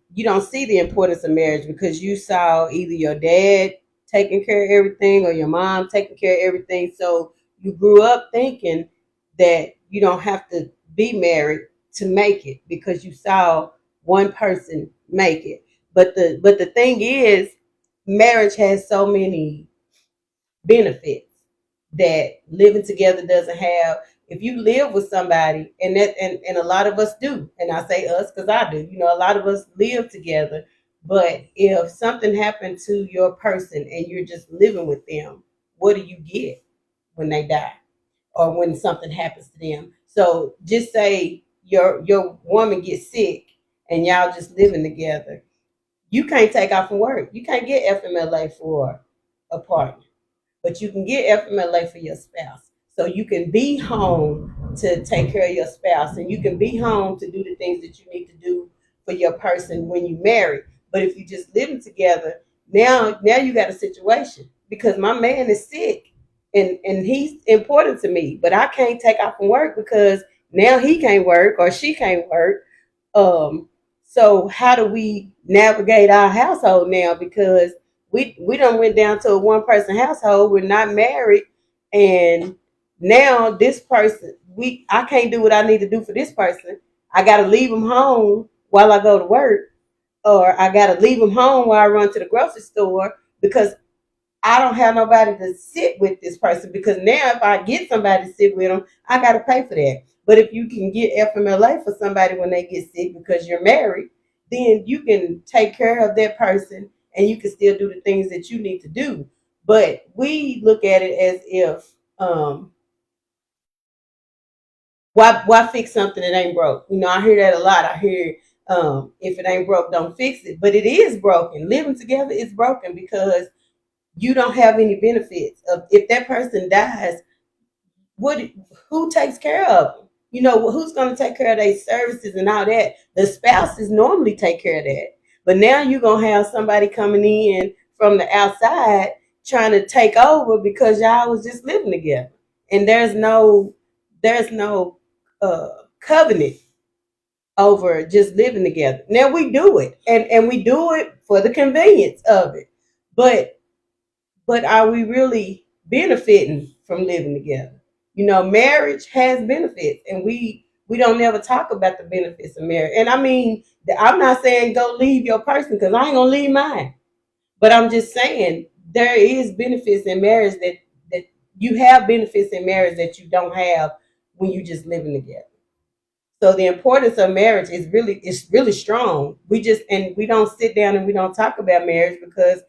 importance of marriage because you saw either your dad taking care of everything or your mom taking care of everything. So you grew up thinking that you don't have to be married to make it because you saw one person make it. But the thing is, marriage has so many benefits that living together doesn't have. If you live with somebody, and a lot of us do, and I say us because I do, you know, a lot of us live together. But if something happened to your person and you're just living with them, what do you get when they die? Or when something happens to them. So just say your woman gets sick and y'all just living together. You can't take off from work. You can't get FMLA for a partner, but you can get FMLA for your spouse. So you can be home to take care of your spouse, and you can be home to do the things that you need to do for your person when you marry. But if you just living together, now you got a situation because my man is sick. And he's important to me, but I can't take off from work because now he can't work or she can't work. So how do we navigate our household now? Because we done went down to a one person household. We're not married, and now this person, I can't do what I need to do for this person. I got to leave him home while I go to work, or I got to leave him home while I run to the grocery store because I don't have nobody to sit with this person because now if I get somebody to sit with them, I got to pay for that. But if you can get FMLA for somebody when they get sick because you're married, then you can take care of that person and you can still do the things that you need to do. But we look at it as if, why fix something that ain't broke? You know, I hear that a lot. I hear If it ain't broke, don't fix it. But it is broken. Living together is broken because you don't have any benefits of if that person dies. What? Who takes care of them? You know, who's going to take care of their services and all that? The spouses normally take care of that. But now you're going to have somebody coming in from the outside trying to take over because y'all was just living together. And there's no covenant over just living together. Now we do it and we do it for the convenience of it. But are we really benefiting from living together? You know, marriage has benefits, and we don't never talk about the benefits of marriage. And I mean, I'm not saying go leave your person because I ain't gonna leave mine. But I'm just saying there is benefits in marriage that you have benefits in marriage that you don't have when you just living together. So the importance of marriage is really strong. We don't sit down and we don't talk about marriage because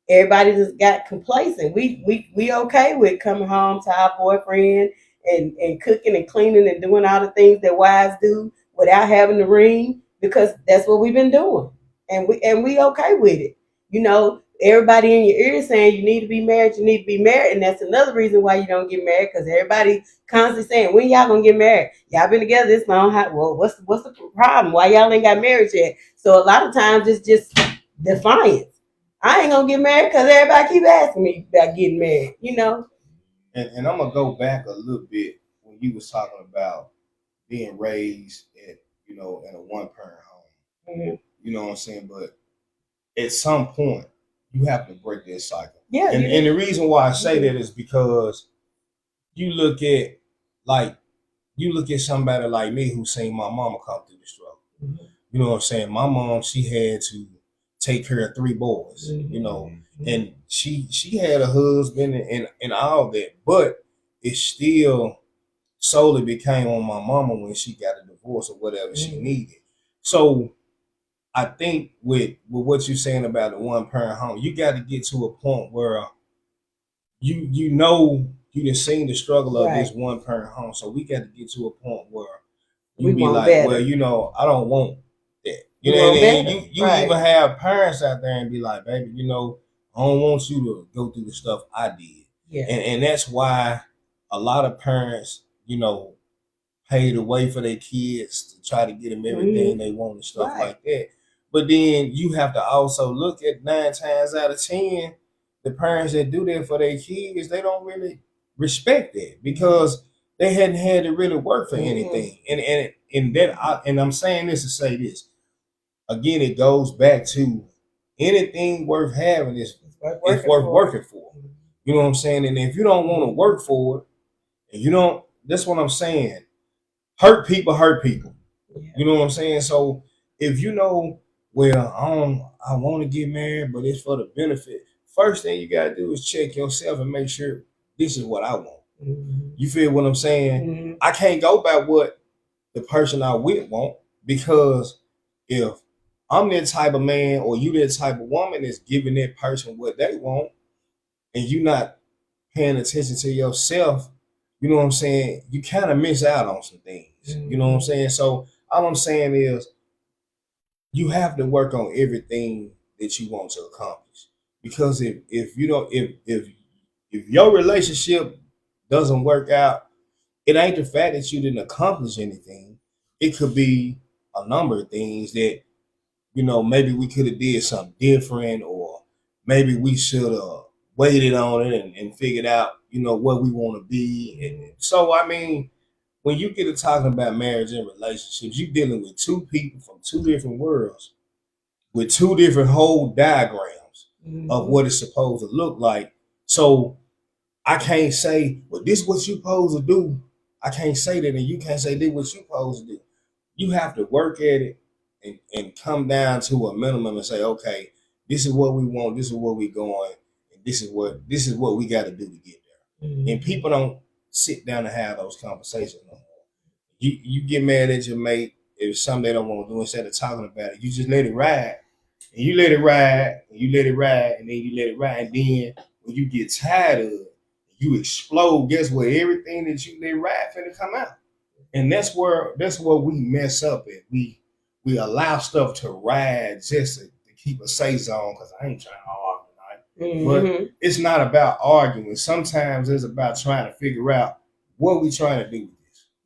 everybody just got complacent. We okay with coming home to our boyfriend and cooking and cleaning and doing all the things that wives do without having to ring because that's what we've been doing. And we okay with it. You know, everybody in your ear saying you need to be married, you need to be married. And that's another reason why you don't get married, because everybody constantly saying, when y'all gonna get married? Y'all been together this long. Well, what's the problem? Why y'all ain't got married yet? So a lot of times it's just defiance. I ain't gonna get married because everybody keep asking me about getting married, you know? And I'm gonna go back a little bit when you was talking about being raised at, in a one parent home. Mm-hmm. You know what I'm saying? But at some point, you have to break that cycle. Yeah. And the reason why I say that is because you look at somebody like me who seen my mama come through the struggle. Mm-hmm. You know what I'm saying? My mom, she had to take care of 3 boys, and she had a husband and all that, but it still solely became on my mama when she got a divorce or whatever she needed. So I think with what you're saying about the one parent home, you got to get to a point where you done seen the struggle of this one parent home. So we got to get to a point where you be like, better. Well, I don't want that. You know, and you even have parents out there and be like, baby, I don't want you to go through the stuff I did. Yeah. And that's why a lot of parents, pay the way for their kids to try to get them everything they want and stuff like that. But then you have to also look at 9 times out of 10, the parents that do that for their kids, they don't really respect that because they hadn't had to really work for anything. And I'm saying this to say this. Again, it goes back to anything worth having is worth working for. You know what I'm saying? And if you don't want to work for it, and that's what I'm saying. Hurt people. Yeah. You know what I'm saying? So if I want to get married, but it's for the benefit. First thing you gotta do is check yourself and make sure this is what I want. Mm-hmm. You feel what I'm saying? Mm-hmm. I can't go by what the person I with want, because if I'm that type of man or you that type of woman that's giving that person what they want, and you not paying attention to yourself, you know what I'm saying? You kind of miss out on some things. Mm-hmm. You know what I'm saying? So all I'm saying is you have to work on everything that you want to accomplish. Because if your relationship doesn't work out, it ain't the fact that you didn't accomplish anything. It could be a number of things that, maybe we could have did something different, or maybe we should have waited on it and figured out, what we want to be. And so, I mean, when you get to talking about marriage and relationships, you're dealing with 2 people from 2 different worlds with 2 different whole diagrams of what it's supposed to look like. So I can't say, well, this is what you're supposed to do. I can't say that, and you can't say this is what you're supposed to do. You have to work at it and come down to a minimum and say, okay, this is what we want, this is where we're going, and this is what we got to do to get there. Mm-hmm. And people don't sit down and have those conversations no more. You get mad at your mate if it's something they don't want to do. Instead of talking about it, you just let it ride. And you let it ride, and you let it ride, and then you let it ride. And then when you get tired of it, you explode. Guess what? Everything that you let ride finna come out. And that's where we mess up at. We we allow stuff to ride just to keep a safe zone. Because I ain't trying to argue, right? But it's not about arguing. Sometimes it's about trying to figure out what we trying to do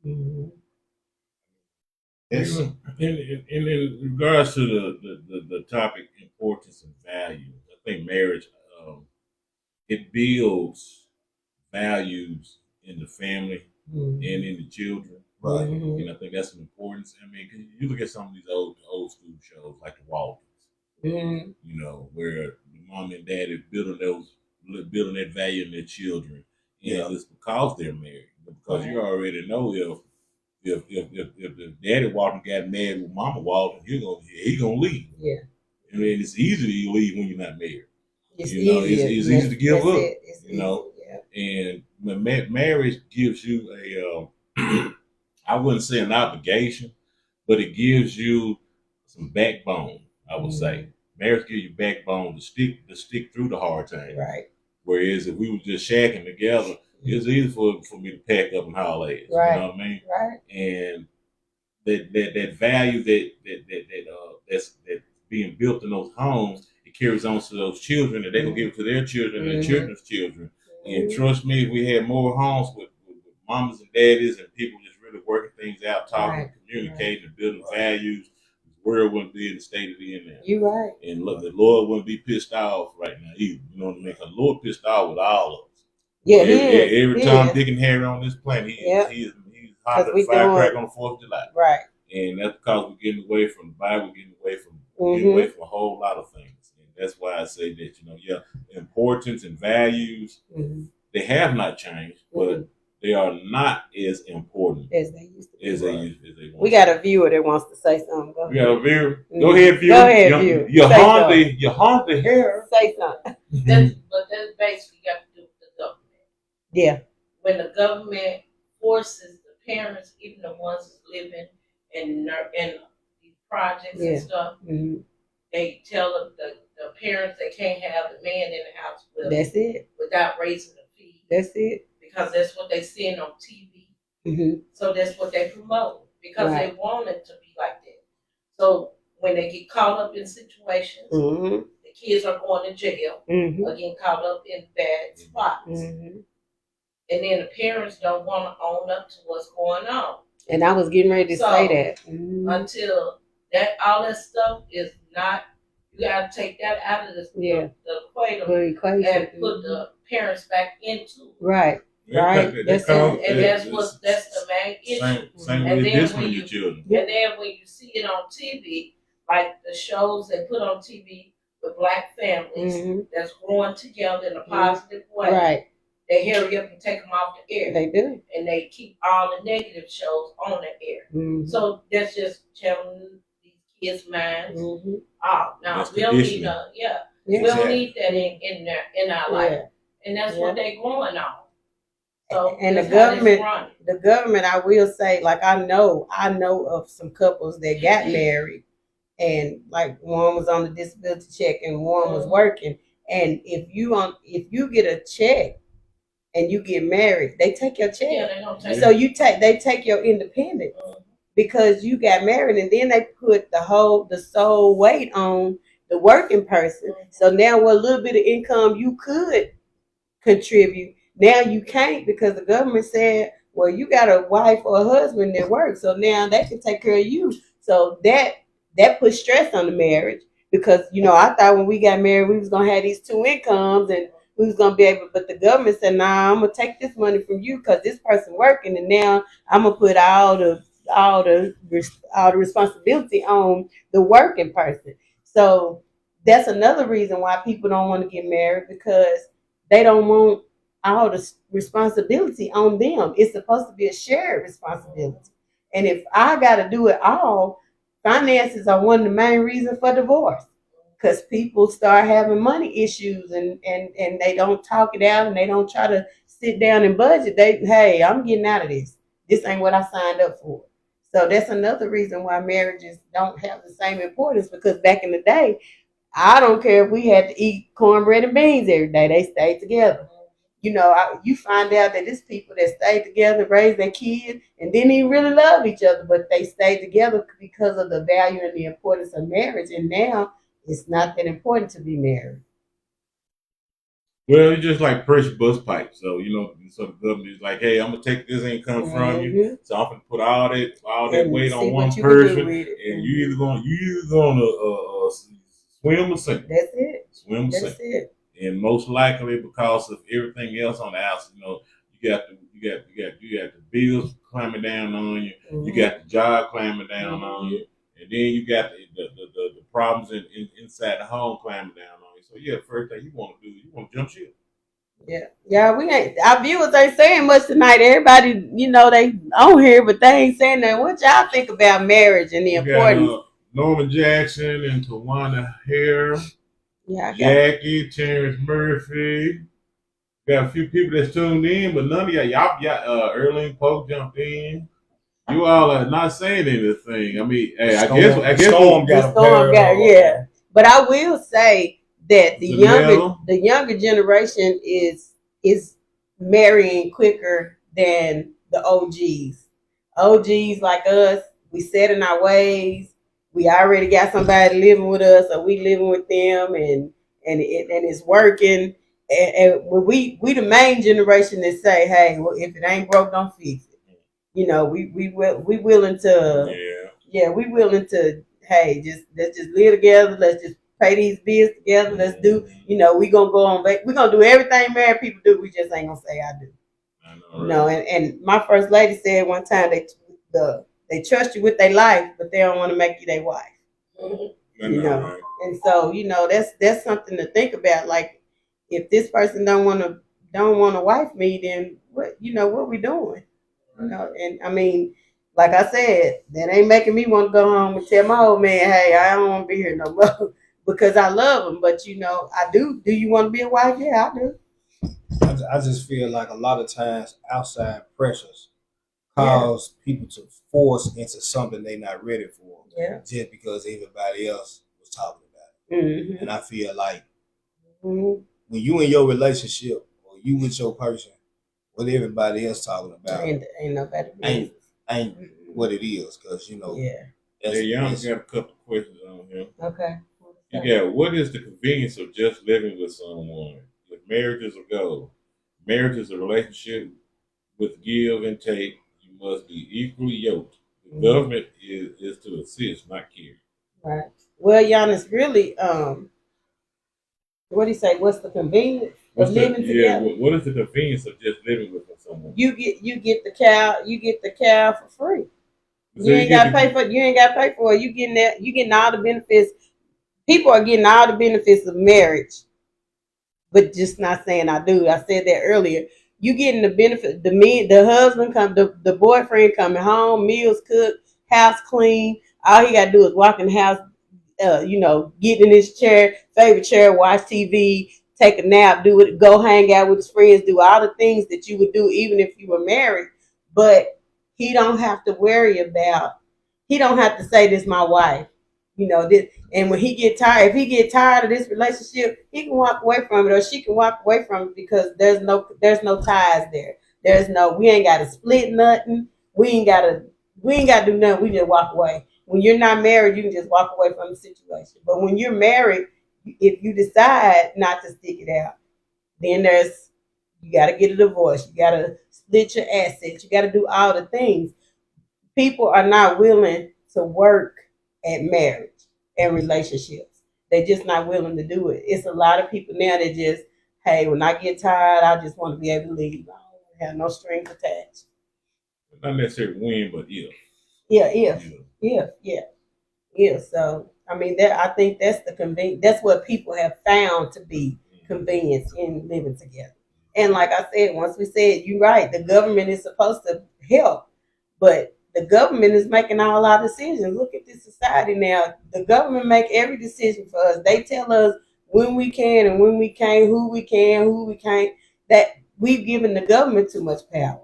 with this. In regards to the topic, importance and value, I think marriage it builds values in the family and in the children. Right. And I think that's an importance. I mean, 'cause you look at some of these old school shows like the Waltons, you know, where the mom and dad is building that value in their children, and it's because they're married. But because you already know if the daddy Walton got married with Mama Walton, he gonna leave. Yeah. I mean, it's easy to leave when you're not married. It's It's easy to give up. It's you know, easy, and marriage gives you a I wouldn't say an obligation, but it gives you some backbone. I would say marriage gives you backbone to stick through the hard times. Right. Whereas if we were just shacking together, it's easy for me to pack up and haul ass. Right. You know what I mean? Right. And that value that's being built in those homes, it carries on to those children, and they will give it to their children and their children's children. And trust me, if we had more homes with mamas and daddies and people just really working things out, talking, communicating, and building values, the world wouldn't be in the state it is now. You're right. And look, the Lord wouldn't be pissed off right now either. You know what I mean? Because the Lord pissed off with all of us. Yeah, every time Dick and Harry on this planet, he's hot as a firecracker on the 4th of July. Right. And that's because we're getting away from the Bible, getting away from a whole lot of things. And that's why I say that, importance and values, they have not changed, but they are not as important as they used to be. As they want. We got a viewer that wants to say something. We got a viewer. Go ahead, viewer. Go ahead, viewer. You haunt the hair. Say something. But that's basically got to do with the government. Yeah. When the government forces the parents, even the ones that's living in these projects and stuff, they tell the parents they can't have the man in the house with That's it. without raising the fee. That's it. Because that's what they seeing on TV. So that's what they promote because they want it to be like that. So when they get caught up in situations, the kids are going to jail or getting caught up in bad spots. And then the parents don't want to own up to what's going on. And I was getting ready to say that. Until all that stuff is not, you got to take that out of the equation and put the parents back into it. Right. Right. That's the main issue. Same and with then this with your children. And then when you see it on TV, like the shows they put on TV with black families that's growing together in a positive way. Right. They hurry up and take them off the air. They do. And they keep all the negative shows on the air. So that's just telling these kids' minds, now we don't need we don't need that in our life. And that's what they're going on. So and the government, I will say, like I know of some couples that got married, and like one was on the disability check and one was working. And if you get a check and you get married, they take your check. Yeah, they don't take they take your independence because you got married, and then they put the sole weight on the working person. So now what little bit of income you could contribute, now you can't because the government said, well, you got a wife or a husband that works, so now they can take care of you. So that puts stress on the marriage because, I thought when we got married, we was going to have these two incomes and we was going to be able, but the government said, nah, I'm going to take this money from you because this person working, and now I'm going to put all the responsibility on the working person. So that's another reason why people don't want to get married, because they don't want all the responsibility on them. It's supposed to be a shared responsibility. And if I got to do it all, finances are one of the main reasons for divorce, because people start having money issues and they don't talk it out and they don't try to sit down and budget. Hey, I'm getting out of this. This ain't what I signed up for. So that's another reason why marriages don't have the same importance, because back in the day, I don't care if we had to eat cornbread and beans every day. They stayed together. you know, you find out that it's people that stayed together, raised their kids, and didn't even really love each other, but they stayed together because of the value and the importance of marriage. And now it's not that important to be married. Well, it's just like pressure bust pipe. So so the government is like, hey, I'm gonna take this income from you, so I'm gonna put all that And weight see on what one you can do person, with it. and you either gonna swim or sink. That's it. Swim or That's sink. it. And most likely because of everything else on the outside, you got the bills climbing down on you, you got the job climbing down on you, and then you got the problems inside the home climbing down on you. So yeah, first thing you want to do, you want to jump ship. Yeah, we ain't, our viewers ain't saying much tonight. Everybody, they on here, but they ain't saying that. What y'all think about marriage and the importance? Norman Jackson and Tawana Hare. Yeah, Jackie, Terrence Murphy. Got a few people that's tuned in, but none of y'all Erling Pope jumped in. You all are not saying anything. I mean, hey, I guess Storm got yeah. But I will say that the younger generation is marrying quicker than the OGs. OGs like us, we set in our ways. We already got somebody living with us, or we living with them, and it's working. And we the main generation that say, hey, well, if it ain't broke, don't fix it. We willing to we willing to, hey, let's just live together. Let's just pay these bills together. Let's do, we gonna go on. We gonna do everything married people do. We just ain't gonna say I do. I know, right? And my first lady said one time they trust you with their life, but they don't want to make you their wife. Right? And so that's something to think about. Like, if this person don't want to wife me, then what we doing? And I mean, like I said, that ain't making me want to go home and tell my old man, hey, I don't want to be here no more because I love him. But I do. Do you want to be a wife? Yeah, I do. I just feel like a lot of times outside pressures cause people to force into something they're not ready for, just because everybody else was talking about it. And I feel like when you in your relationship or you with your person, what everybody else talking about ain't nobody ain't what it is, because Young's got a couple of questions on here. Okay. Yeah, what is the convenience of just living with someone? If marriage is a goal, marriage is a relationship with give and take. You must be equally yoked. The government is to assist, not care. Right. Well, Giannis, really, what do you say? What's the convenience of living together? What is the convenience of just living with someone? You get the cow for free. You ain't got to pay for it. You getting all the benefits. People are getting all the benefits of marriage, but just not saying I do. I said that earlier. You getting the benefit. The husband the boyfriend coming home, meals cooked, house clean. All he got to do is walk in the house, get in his favorite chair, watch TV, take a nap, go hang out with his friends, do all the things that you would do even if you were married. But he don't have to worry about. He don't have to say, "This is my wife." This. And when if he get tired of this relationship, he can walk away from it, or she can walk away from it, because there's no ties there. We ain't got to split nothing. We ain't got to do nothing. We just walk away. When you're not married, you can just walk away from the situation. But when you're married, if you decide not to stick it out, then you got to get a divorce. You got to split your assets. You got to do all the things. People are not willing to work at marriage and relationships. They're just not willing to do it. It's a lot of people now that just, hey, when I get tired, I just want to be able to leave. I don't have no strings attached. Not necessarily when, but if. Yeah. So I mean, I think that's the convenience. That's what people have found to be convenience in living together. And like I said, once we said, you're right, the government is supposed to help, but the government is making all our decisions. Look at this society now. The government make every decision for us. They tell us when we can and when we can't, who we can, who we can't. That we've given the government too much power.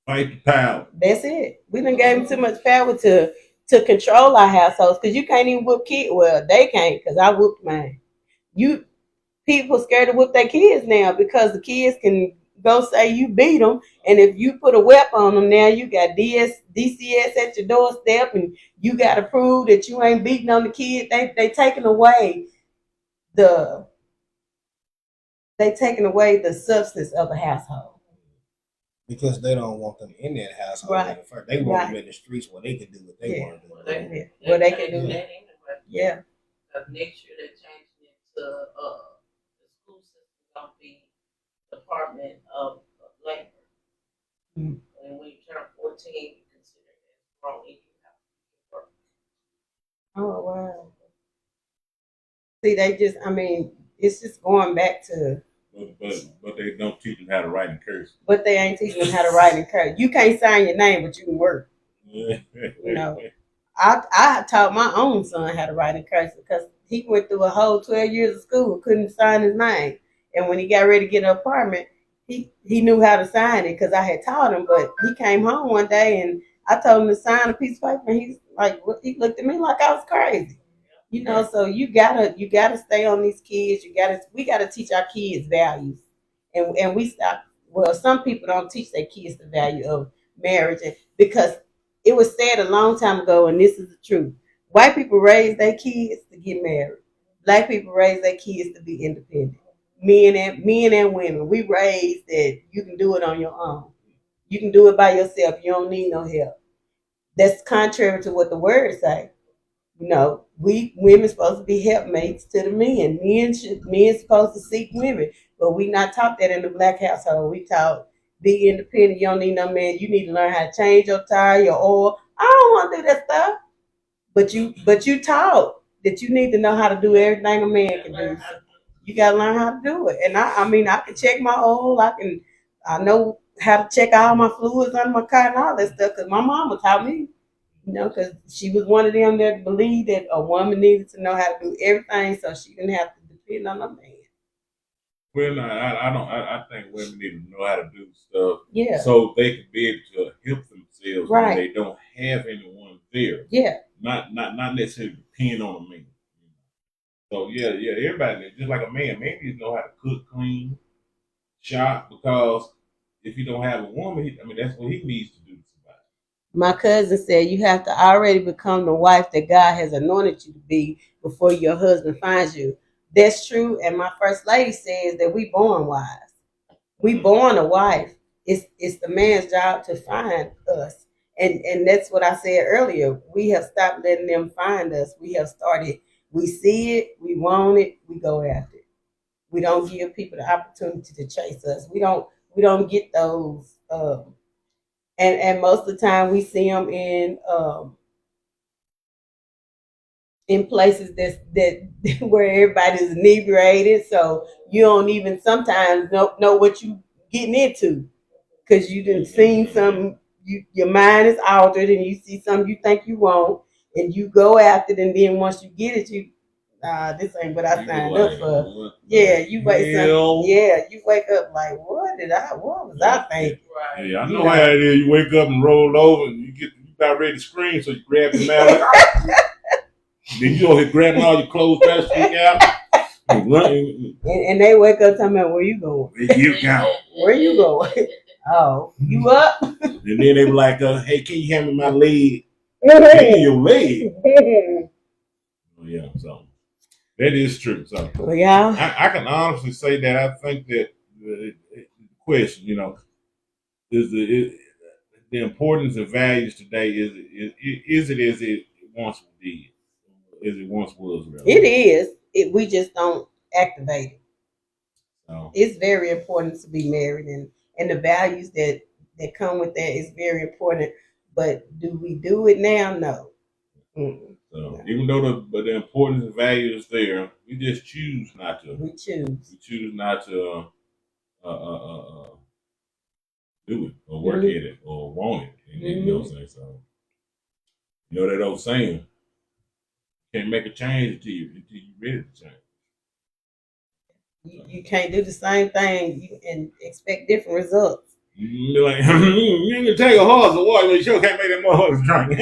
Fight the power. That's it. We done gave them too much power to control our households, because you can't even whoop kids. Well, they can't, because I whooped mine. people scared to whip their kids now because the kids can go say you beat them, and if you put a weapon on them now, you got DCS at your doorstep, and you got to prove that you ain't beating on the kid. They taking away the substance of the household. Because they don't want them in that household. Right. First. They want them in the streets where they can do what they want to do. Where they can do it. Yeah. Next year they're changing it to the school system gonna be Department of Labor. Mm. And when you turn 14, you consider it grown and you have to work. Oh wow. See, it's just going back to. But they don't teach them how to write and curse. But they ain't teaching them how to write and curse. You can't sign your name, but you can work. You know, I taught my own son how to write and curse because he went through a whole 12 years of school and couldn't sign his name. And when he got ready to get an apartment, he knew how to sign it because I had taught him. But he came home one day and I told him to sign a piece of paper, and he's like, he looked at me like I was crazy. You know, so you gotta stay on these kids. We gotta teach our kids values, and we stop. Well, some people don't teach their kids the value of marriage, because it was said a long time ago, and this is the truth. White people raise their kids to get married. Black people raise their kids to be independent. Men and women, we raised that you can do it on your own. You can do it by yourself. You don't need no help. That's contrary to what the word say. You know, we women supposed to be helpmates to the men. Men supposed to seek women, but we not taught that in the black household. We taught be independent. You don't need no man. You need to learn how to change your tire, your oil. I don't want to do that stuff. But you taught that you need to know how to do everything a man can do. So you gotta learn how to do it. And I can check my oil. I know how to check all my fluids on my car and all that stuff because my mama taught me. You know, because she was one of them that believed that a woman needed to know how to do everything so she didn't have to depend on a man. Well, no, I don't. I think women need to know how to do stuff, Yeah. so they can be able to help themselves Right. when they don't have anyone there. Yeah. Not necessarily depend on a man. So yeah. Everybody, just like a man needs to know how to cook, clean, shop. Because if you don't have a woman, that's what he needs to do. My cousin said you have to already become the wife that God has anointed you to be before your husband finds you. That's true. And my first lady says that we born wives. We born a wife. It's the man's job to find us. And that's what I said earlier. We have stopped letting them find us. We have started. We see it. We want it. We go after it. We don't give people the opportunity to chase us. We don't get those. And most of the time we see them in places that where everybody's inebriated, so you don't even sometimes know what you getting into because you didn't seen something. Your mind is altered, and you see something you think you want, and you go after it, and then once you get it, this ain't what I signed up for. Yeah, you wake up like, what was I thinking? Right. Yeah, I know how it is. You wake up and roll over, and you about ready to scream, so you grab your mallet. Then you over here grabbing all your clothes, try to sneak out. And they wake up talking about, where you going? Where you going? Oh, you up? And then they were like, hey, can you hand me my leg? Hey, your leg. Yeah, so that is true. So yeah, I can honestly say that I think that the question, is the importance of values today is it as it once did, as it once was. Really. It is. We just don't activate it. So. It's very important to be married, and the values that come with that is very important. But do we do it now? No. Mm-mm. So even though the importance of value is there, we just choose not to. We choose not to do it or work at it or want it. You know what I'm saying? So that old saying, you can't make a change until you're ready to change. You can't do the same thing and expect different results. You can take a horse to water, but you sure can't make that horse drink.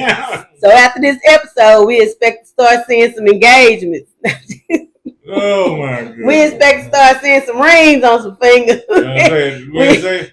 So after this episode, we expect to start seeing some engagements. Oh my god. We expect to start seeing some rings on some fingers.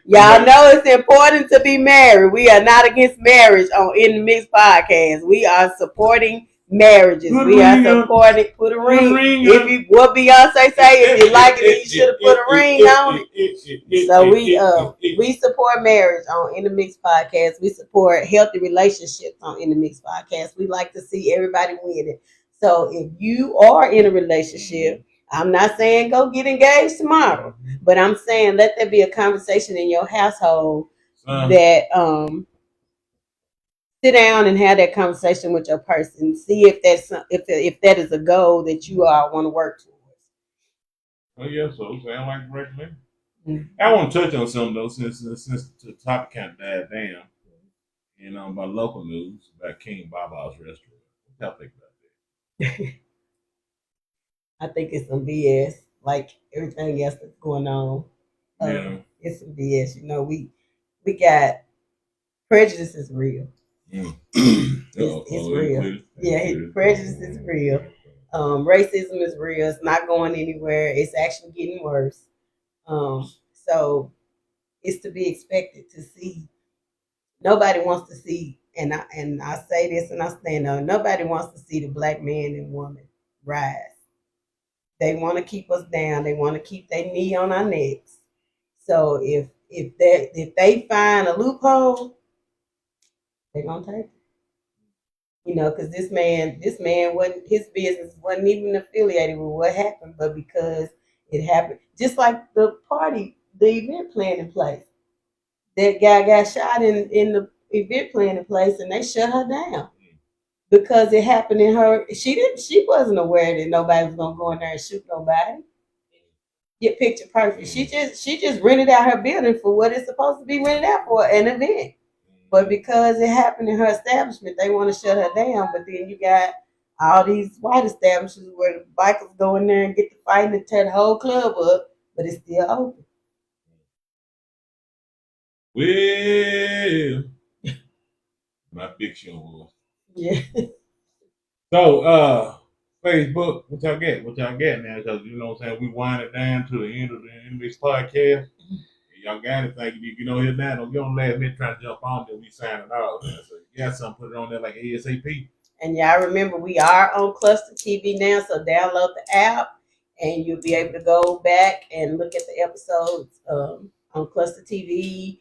Y'all know it's important to be married. We are not against marriage on In the Mix podcast. We are supporting marriages. We are supporting. Put a ring. If you what Beyonce say, if you like it, you should have put a ring on it. So we support marriage on In the Mix podcast. We support healthy relationships on In the Mix podcast. We like to see everybody winning. So if you are in a relationship, I'm not saying go get engaged tomorrow, but I'm saying let there be a conversation in your household that sit down and have that conversation with your person. See if that's if that is a goal that you all want to work towards. Oh yeah, so sound like recommend. I want to touch on something though, since the topic kind of died down. And about local news about King Baba's restaurant. What y'all think about that? I think it's some BS, like everything else that's going on. Yeah. It's some BS. You know, we got prejudice is real. It's real. Yeah, prejudice is real. Racism is real. It's not going anywhere. It's actually getting worse. So it's to be expected to see. Nobody wants to see, and I say this and I stand on. Nobody wants to see the black man and woman rise. They want to keep us down. They want to keep their knee on our necks. So if they find a loophole, they're gonna take it. You know, because this man wasn't, his business wasn't even affiliated with what happened, but because it happened, just like the event planning place. That guy got shot in the event planning place, and they shut her down because it happened in her. She wasn't aware that nobody was gonna go in there and shoot nobody. Get picture perfect. She just rented out her building for what it's supposed to be rented out for, an event. But because it happened in her establishment, they want to shut her down. But then you got all these white establishments where the bikers go in there and get to fighting and tear the whole club up, but it's still open. Well, my fiction was. Yeah. So, Facebook, what y'all get now? Because you know what I'm saying, we wind it down to the end of the English podcast. Y'all got anything you know here now? Don't get on last minute trying to jump on till we sign it out. So you got something, put it on there like ASAP. And y'all remember we are on Cluster TV now, so download the app and you'll be able to go back and look at the episodes on Cluster TV.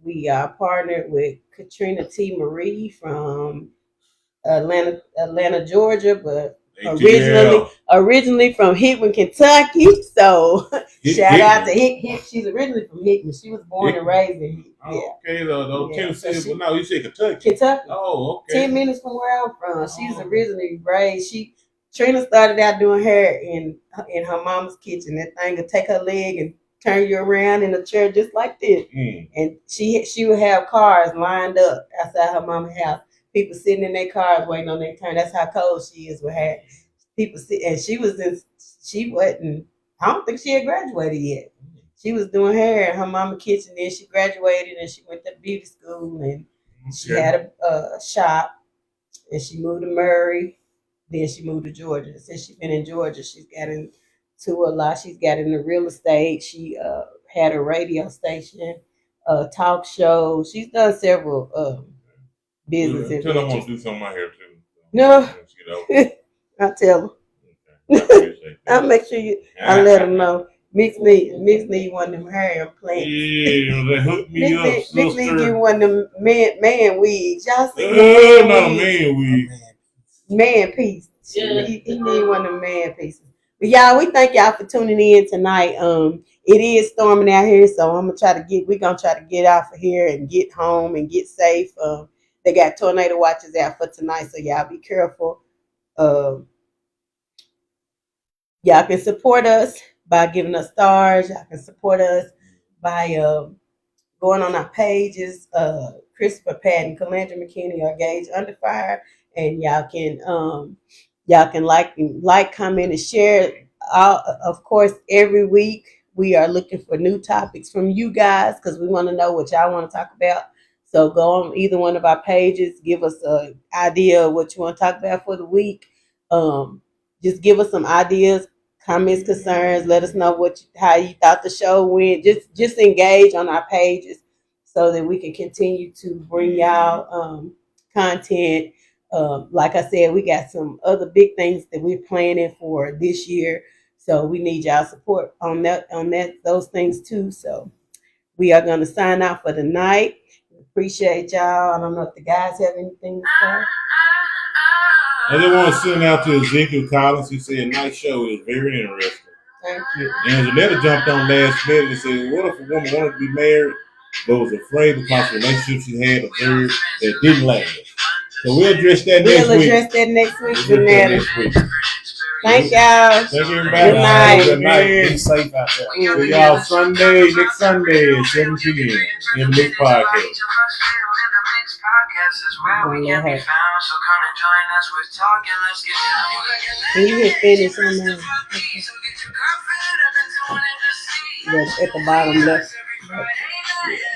We are partnered with Katrina T. Marie from Atlanta, Georgia, but originally from Hickman, Kentucky. So shout out to Hick. She's originally from Hickman. She was born and raised in Hickman. Okay, Tennessee. No, you said Kentucky. Kentucky. Oh, okay. 10 minutes from where I'm from. She's originally raised. Trina started out doing hair in her mama's kitchen. That thing would take her leg and turn you around in a chair just like this. And she would have cars lined up outside her mama's house. People sitting in their cars waiting on their turn. That's how cold she is with hair. People sit, and she wasn't. I don't think she had graduated yet. She was doing hair in her mama's kitchen. Then she graduated and she went to beauty school and she had a shop. And she moved to Murray. Then she moved to Georgia. Since she's been in Georgia, she's got into a lot. She's got into real estate. She had a radio station, a talk show. She's done several business. Tell her I want to do something out here too. No, I'll tell her. I'll make sure I let them know. Mix need one of them hair implants. Yeah, they hook me up, sister. Mix need give one of them man wigs. Y'all see? Not a man wig. Man piece. Yeah. He need one of them man pieces. But y'all, we thank y'all for tuning in tonight. It is storming out here, so we're gonna try to get out of here and get home and get safe. They got tornado watches out for tonight, so y'all be careful. Y'all can support us by giving us stars. Y'all can support us by going on our pages. Christopher Patton, Calandra McKinney, or Gage Under Fire, and y'all can like, comment, and share. Of course, every week we are looking for new topics from you guys because we want to know what y'all want to talk about. So go on either one of our pages, give us an idea of what you want to talk about for the week. just give us some ideas, comments, concerns. Let us know how you thought the show went. Just engage on our pages so that we can continue to bring y'all content. Like I said, we got some other big things that we're planning for this year. So we need y'all support on those things too. So we are going to sign out for the night. Appreciate y'all. I don't know if the guys have anything to say. I just want to send out to Ezekiel Collins. He said, nice show. It was very interesting. Thank you. And Janetta jumped on last minute and said, what if a woman wanted to be married but was afraid because the relationship she had observed that didn't last? So we'll address that next week. We'll address that next week, We'll address that Janetta. next week. Thank y'all. Thank you, everybody. Good night. Good night. Be safe out there. See y'all next Sunday at 7 p.m. in the Mix Podcast. Can you hit finish on that? Okay. At the bottom left. Okay.